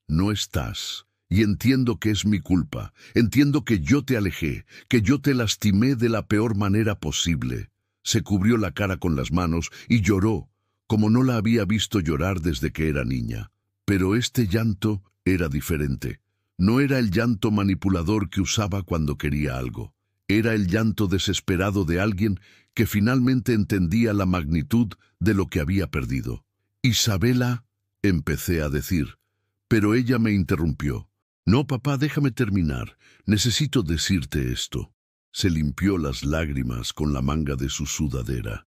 no estás. Y entiendo que es mi culpa. Entiendo que yo te alejé, que yo te lastimé de la peor manera posible. Se cubrió la cara con las manos y lloró, como no la había visto llorar desde que era niña. Pero este llanto era diferente. No era el llanto manipulador que usaba cuando quería algo. Era el llanto desesperado de alguien que finalmente entendía la magnitud de lo que había perdido. «Isabela», empecé a decir, pero ella me interrumpió. «No, papá, déjame terminar. Necesito decirte esto». Se limpió las lágrimas con la manga de su sudadera.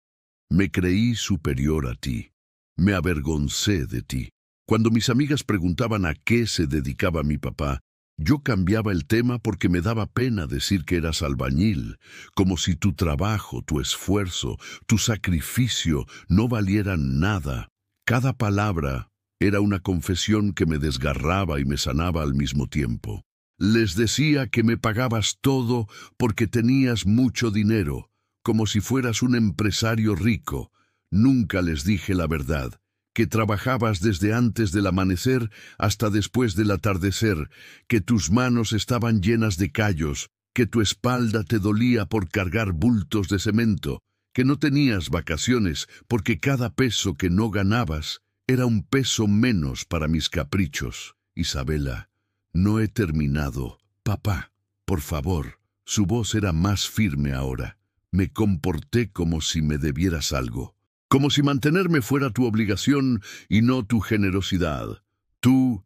Me creí superior a ti. Me avergoncé de ti. Cuando mis amigas preguntaban a qué se dedicaba mi papá, yo cambiaba el tema porque me daba pena decir que eras albañil, como si tu trabajo, tu esfuerzo, tu sacrificio no valieran nada. Cada palabra era una confesión que me desgarraba y me sanaba al mismo tiempo. Les decía que me pagabas todo porque tenías mucho dinero, como si fueras un empresario rico. Nunca les dije la verdad, que trabajabas desde antes del amanecer hasta después del atardecer, que tus manos estaban llenas de callos, que tu espalda te dolía por cargar bultos de cemento, que no tenías vacaciones porque cada peso que no ganabas era un peso menos para mis caprichos. Isabela, no he terminado. Papá, por favor. Su voz era más firme ahora. Me comporté como si me debieras algo. Como si mantenerme fuera tu obligación y no tu generosidad. Tú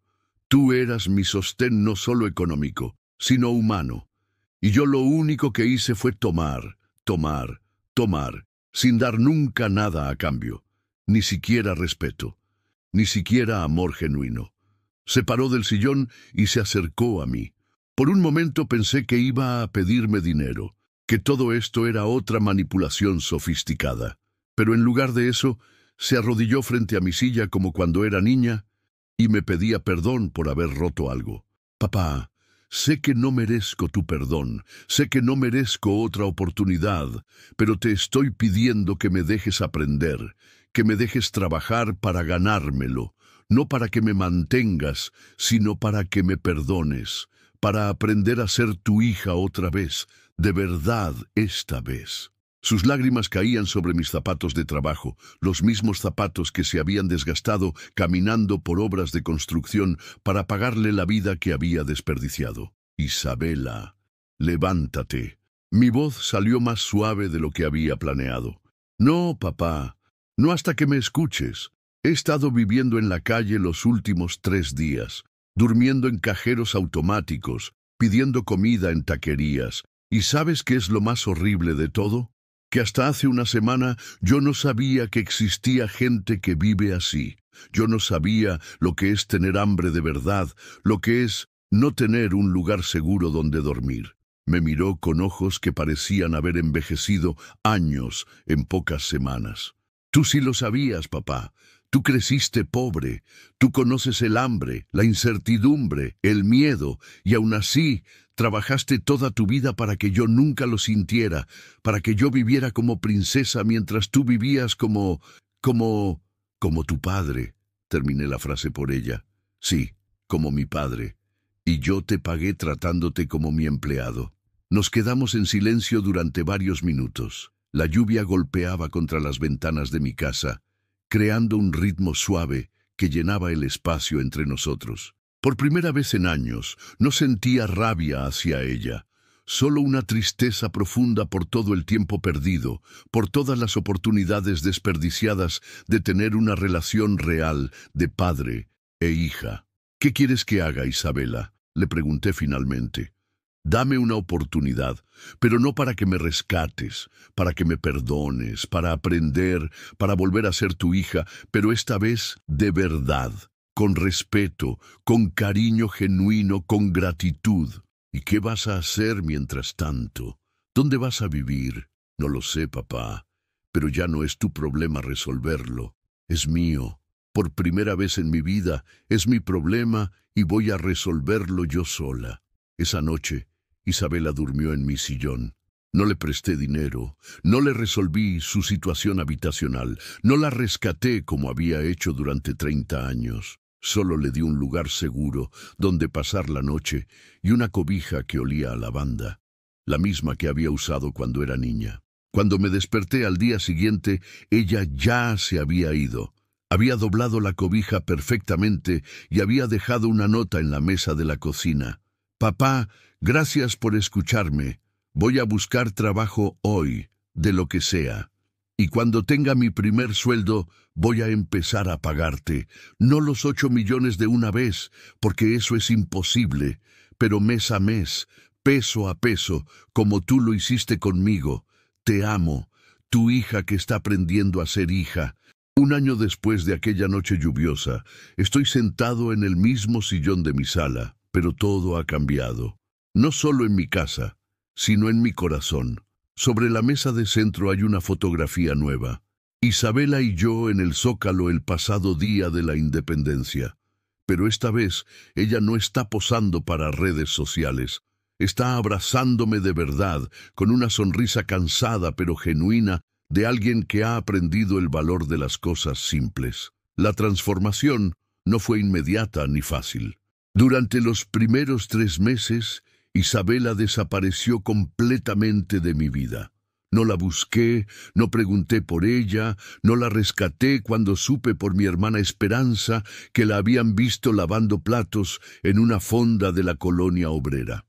eras mi sostén no solo económico, sino humano. Y yo lo único que hice fue tomar, sin dar nunca nada a cambio. Ni siquiera respeto, ni siquiera amor genuino. Se paró del sillón y se acercó a mí. Por un momento pensé que iba a pedirme dinero, que todo esto era otra manipulación sofisticada. Pero en lugar de eso, se arrodilló frente a mi silla como cuando era niña y me pedía perdón por haber roto algo. Papá, sé que no merezco tu perdón, sé que no merezco otra oportunidad, pero te estoy pidiendo que me dejes aprender, que me dejes trabajar para ganármelo, no para que me mantengas, sino para que me perdones, para aprender a ser tu hija otra vez, de verdad esta vez. Sus lágrimas caían sobre mis zapatos de trabajo, los mismos zapatos que se habían desgastado caminando por obras de construcción para pagarle la vida que había desperdiciado. Isabela, levántate. Mi voz salió más suave de lo que había planeado. No, papá, no hasta que me escuches. He estado viviendo en la calle los últimos 3 días, durmiendo en cajeros automáticos, pidiendo comida en taquerías. ¿Y sabes qué es lo más horrible de todo? Que hasta hace una semana yo no sabía que existía gente que vive así. Yo no sabía lo que es tener hambre de verdad, lo que es no tener un lugar seguro donde dormir. Me miró con ojos que parecían haber envejecido años en pocas semanas. Tú sí lo sabías, papá. Tú creciste pobre, tú conoces el hambre, la incertidumbre, el miedo, y aún así trabajaste toda tu vida para que yo nunca lo sintiera, para que yo viviera como princesa mientras tú vivías como tu padre. Terminé la frase por ella. Sí, como mi padre. Y yo te pagué tratándote como mi empleado. Nos quedamos en silencio durante varios minutos. La lluvia golpeaba contra las ventanas de mi casa, creando un ritmo suave que llenaba el espacio entre nosotros. Por primera vez en años, no sentía rabia hacia ella, solo una tristeza profunda por todo el tiempo perdido, por todas las oportunidades desperdiciadas de tener una relación real de padre e hija. ¿Qué quieres que haga, Isabela?, le pregunté finalmente. Dame una oportunidad, pero no para que me rescates, para que me perdones, para aprender, para volver a ser tu hija, pero esta vez de verdad, con respeto, con cariño genuino, con gratitud. ¿Y qué vas a hacer mientras tanto? ¿Dónde vas a vivir? No lo sé, papá, pero ya no es tu problema resolverlo. Es mío. Por primera vez en mi vida, es mi problema y voy a resolverlo yo sola. Esa noche, Isabela durmió en mi sillón. No le presté dinero, no le resolví su situación habitacional, no la rescaté como había hecho durante 30 años. Solo le di un lugar seguro donde pasar la noche y una cobija que olía a lavanda, la misma que había usado cuando era niña. Cuando me desperté al día siguiente, ella ya se había ido. Había doblado la cobija perfectamente y había dejado una nota en la mesa de la cocina. Papá, gracias por escucharme. Voy a buscar trabajo hoy, de lo que sea. Y cuando tenga mi primer sueldo, voy a empezar a pagarte. No los 8 millones de una vez, porque eso es imposible, pero mes a mes, peso a peso, como tú lo hiciste conmigo. Te amo. Tu hija que está aprendiendo a ser hija. Un año después de aquella noche lluviosa, estoy sentado en el mismo sillón de mi sala, pero todo ha cambiado. No solo en mi casa, sino en mi corazón. Sobre la mesa de centro hay una fotografía nueva. Isabela y yo en el Zócalo el pasado día de la independencia. Pero esta vez ella no está posando para redes sociales. Está abrazándome de verdad, con una sonrisa cansada pero genuina de alguien que ha aprendido el valor de las cosas simples. La transformación no fue inmediata ni fácil. Durante los primeros 3 meses, Isabela desapareció completamente de mi vida. No la busqué, no pregunté por ella, no la rescaté cuando supe por mi hermana Esperanza que la habían visto lavando platos en una fonda de la colonia obrera.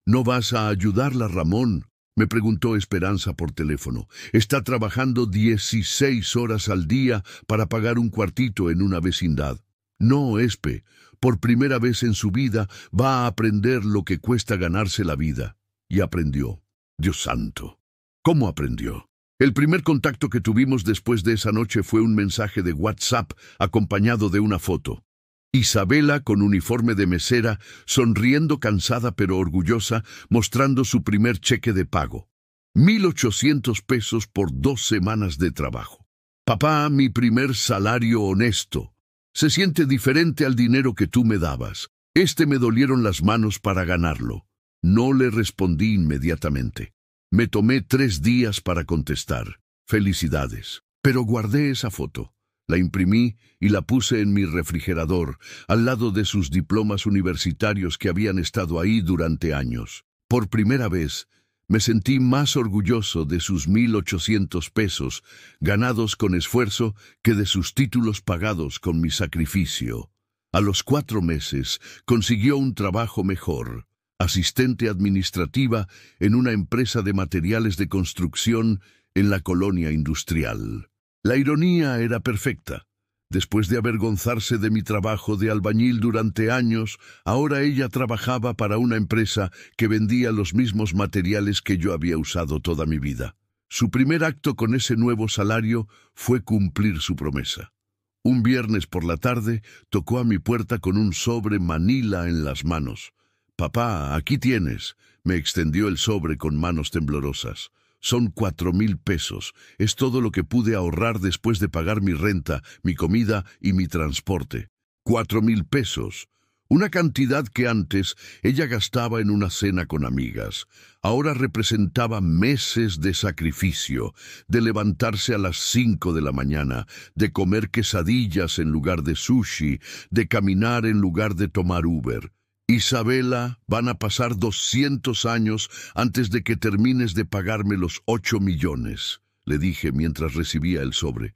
¿No vas a ayudarla, Ramón?, me preguntó Esperanza por teléfono. Está trabajando 16 horas al día para pagar un cuartito en una vecindad. No, Espe, por primera vez en su vida va a aprender lo que cuesta ganarse la vida. Y aprendió. Dios santo. ¿Cómo aprendió? El primer contacto que tuvimos después de esa noche fue un mensaje de WhatsApp acompañado de una foto. Isabela, con uniforme de mesera, sonriendo cansada pero orgullosa, mostrando su primer cheque de pago. 1,800 pesos por 2 semanas de trabajo. Papá, mi primer salario honesto. Se siente diferente al dinero que tú me dabas. Me dolieron las manos para ganarlo. No le respondí inmediatamente. Me tomé 3 días para contestar. Felicidades. Pero guardé esa foto. La imprimí y la puse en mi refrigerador, al lado de sus diplomas universitarios que habían estado ahí durante años. Por primera vez, me sentí más orgulloso de sus 1,800 pesos, ganados con esfuerzo, que de sus títulos pagados con mi sacrificio. A los 4 meses, consiguió un trabajo mejor. Asistente administrativa en una empresa de materiales de construcción en la colonia industrial. La ironía era perfecta. Después de avergonzarse de mi trabajo de albañil durante años, ahora ella trabajaba para una empresa que vendía los mismos materiales que yo había usado toda mi vida. Su primer acto con ese nuevo salario fue cumplir su promesa. Un viernes por la tarde tocó a mi puerta con un sobre Manila en las manos. «Papá, aquí tienes», me extendió el sobre con manos temblorosas. «Son 4,000 pesos. Es todo lo que pude ahorrar después de pagar mi renta, mi comida y mi transporte. 4,000 pesos. Una cantidad que antes ella gastaba en una cena con amigas. Ahora representaba meses de sacrificio, de levantarse a las 5 de la mañana, de comer quesadillas en lugar de sushi, de caminar en lugar de tomar Uber. Isabela, van a pasar 200 años antes de que termines de pagarme los 8 millones, le dije mientras recibía el sobre.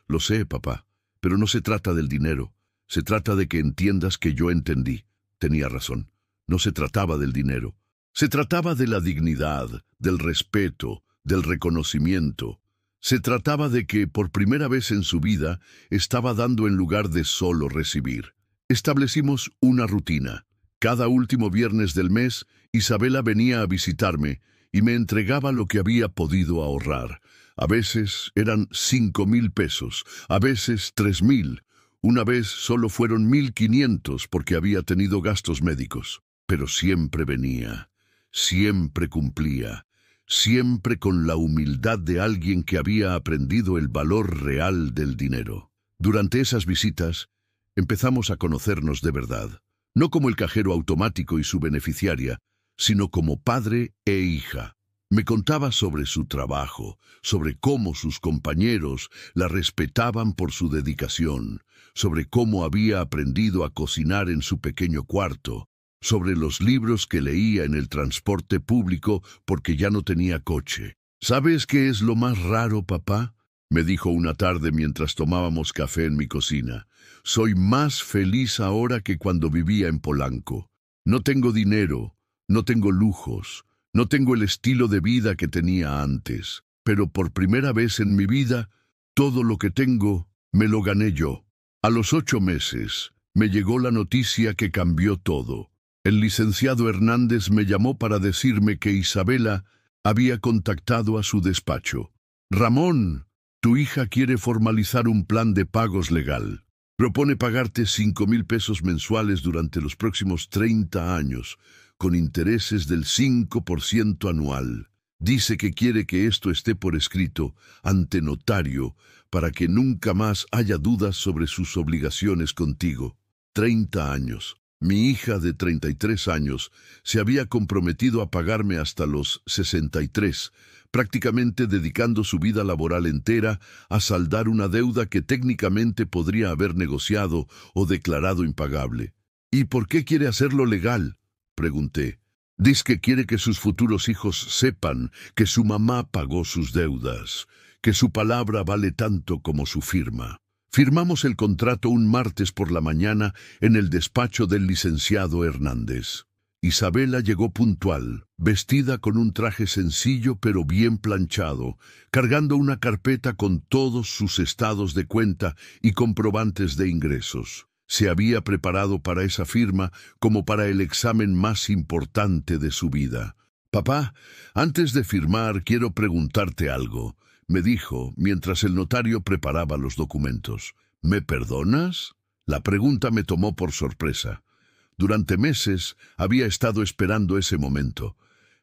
Lo sé, papá, pero no se trata del dinero. Se trata de que entiendas que yo entendí. Tenía razón. No se trataba del dinero. Se trataba de la dignidad, del respeto, del reconocimiento. Se trataba de que, por primera vez en su vida, estaba dando en lugar de solo recibir. Establecimos una rutina. Cada último viernes del mes, Isabela venía a visitarme y me entregaba lo que había podido ahorrar. A veces eran 5,000 pesos, a veces 3,000. Una vez solo fueron 1,500 porque había tenido gastos médicos. Pero siempre venía, siempre cumplía, siempre con la humildad de alguien que había aprendido el valor real del dinero. Durante esas visitas, empezamos a conocernos de verdad. No como el cajero automático y su beneficiaria, sino como padre e hija. Me contaba sobre su trabajo, sobre cómo sus compañeros la respetaban por su dedicación, sobre cómo había aprendido a cocinar en su pequeño cuarto, sobre los libros que leía en el transporte público porque ya no tenía coche. ¿Sabes qué es lo más raro, papá?, me dijo una tarde mientras tomábamos café en mi cocina. Soy más feliz ahora que cuando vivía en Polanco. No tengo dinero, no tengo lujos, no tengo el estilo de vida que tenía antes, pero por primera vez en mi vida, todo lo que tengo me lo gané yo. A los 8 meses, me llegó la noticia que cambió todo. El licenciado Hernández me llamó para decirme que Isabela había contactado a su despacho. Ramón, tu hija quiere formalizar un plan de pagos legal. Propone pagarte 5,000 pesos mensuales durante los próximos 30 años, con intereses del 5% anual. Dice que quiere que esto esté por escrito, ante notario, para que nunca más haya dudas sobre sus obligaciones contigo. 30 años. Mi hija de 33 años se había comprometido a pagarme hasta los 63, prácticamente dedicando su vida laboral entera a saldar una deuda que técnicamente podría haber negociado o declarado impagable. ¿Y por qué quiere hacerlo legal?, pregunté. Dice que quiere que sus futuros hijos sepan que su mamá pagó sus deudas, que su palabra vale tanto como su firma. Firmamos el contrato un martes por la mañana en el despacho del licenciado Hernández. Isabela llegó puntual, vestida con un traje sencillo pero bien planchado, cargando una carpeta con todos sus estados de cuenta y comprobantes de ingresos. Se había preparado para esa firma como para el examen más importante de su vida. «Papá, antes de firmar quiero preguntarte algo», me dijo mientras el notario preparaba los documentos. «¿Me perdonas?». La pregunta me tomó por sorpresa. Durante meses había estado esperando ese momento,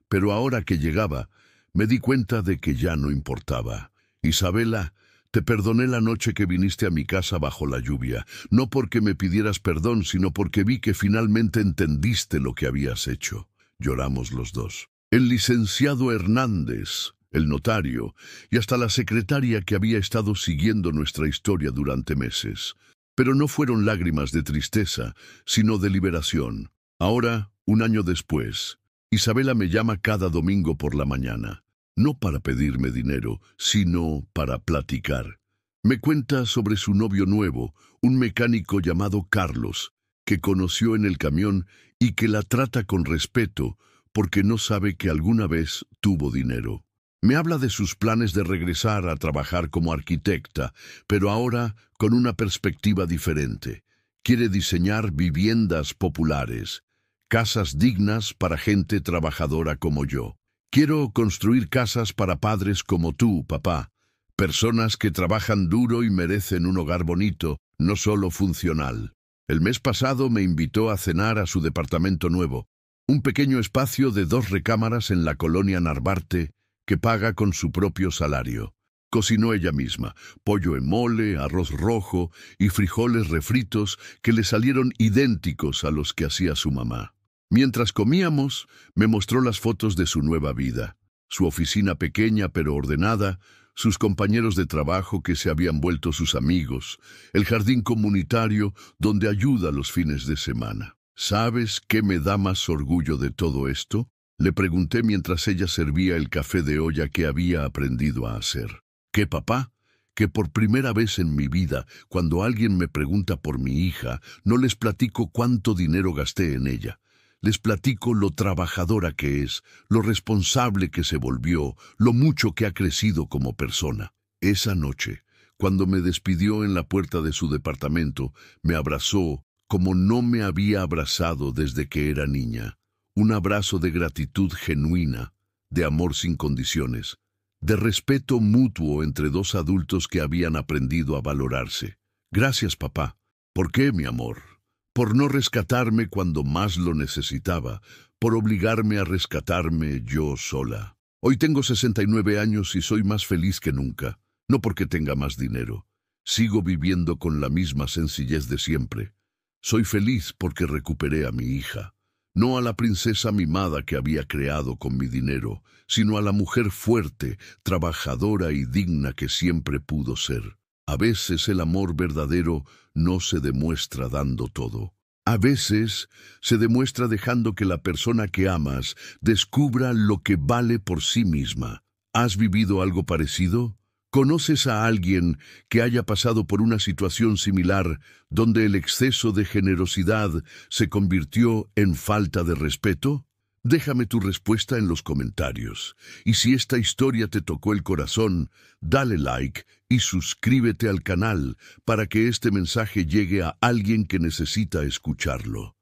pero ahora que llegaba, me di cuenta de que ya no importaba. «Isabela, te perdoné la noche que viniste a mi casa bajo la lluvia, no porque me pidieras perdón, sino porque vi que finalmente entendiste lo que habías hecho». Lloramos los dos. El licenciado Hernández, el notario, y hasta la secretaria que había estado siguiendo nuestra historia durante meses. Pero no fueron lágrimas de tristeza, sino de liberación. Ahora, un año después, Isabela me llama cada domingo por la mañana. No para pedirme dinero, sino para platicar. Me cuenta sobre su novio nuevo, un mecánico llamado Carlos, que conoció en el camión y que la trata con respeto porque no sabe que alguna vez tuvo dinero. Me habla de sus planes de regresar a trabajar como arquitecta, pero ahora con una perspectiva diferente. Quiere diseñar viviendas populares, casas dignas para gente trabajadora como yo. Quiero construir casas para padres como tú, papá, personas que trabajan duro y merecen un hogar bonito, no solo funcional. El mes pasado me invitó a cenar a su departamento nuevo, un pequeño espacio de 2 recámaras en la colonia Narvarte, que paga con su propio salario. Cocinó ella misma, pollo en mole, arroz rojo y frijoles refritos que le salieron idénticos a los que hacía su mamá. Mientras comíamos, me mostró las fotos de su nueva vida, su oficina pequeña pero ordenada, sus compañeros de trabajo que se habían vuelto sus amigos, el jardín comunitario donde ayuda los fines de semana. ¿Sabes qué me da más orgullo de todo esto?, le pregunté mientras ella servía el café de olla que había aprendido a hacer. ¿Qué, papá? Que por primera vez en mi vida, cuando alguien me pregunta por mi hija, no les platico cuánto dinero gasté en ella. Les platico lo trabajadora que es, lo responsable que se volvió, lo mucho que ha crecido como persona. Esa noche, cuando me despidió en la puerta de su departamento, me abrazó como no me había abrazado desde que era niña. Un abrazo de gratitud genuina, de amor sin condiciones, de respeto mutuo entre 2 adultos que habían aprendido a valorarse. Gracias, papá. ¿Por qué, mi amor? Por no rescatarme cuando más lo necesitaba, por obligarme a rescatarme yo sola. Hoy tengo 69 años y soy más feliz que nunca, no porque tenga más dinero. Sigo viviendo con la misma sencillez de siempre. Soy feliz porque recuperé a mi hija. No a la princesa mimada que había creado con mi dinero, sino a la mujer fuerte, trabajadora y digna que siempre pudo ser. A veces el amor verdadero no se demuestra dando todo. A veces se demuestra dejando que la persona que amas descubra lo que vale por sí misma. ¿Has vivido algo parecido? ¿Conoces a alguien que haya pasado por una situación similar donde el exceso de generosidad se convirtió en falta de respeto? Déjame tu respuesta en los comentarios. Y si esta historia te tocó el corazón, dale like y suscríbete al canal para que este mensaje llegue a alguien que necesita escucharlo.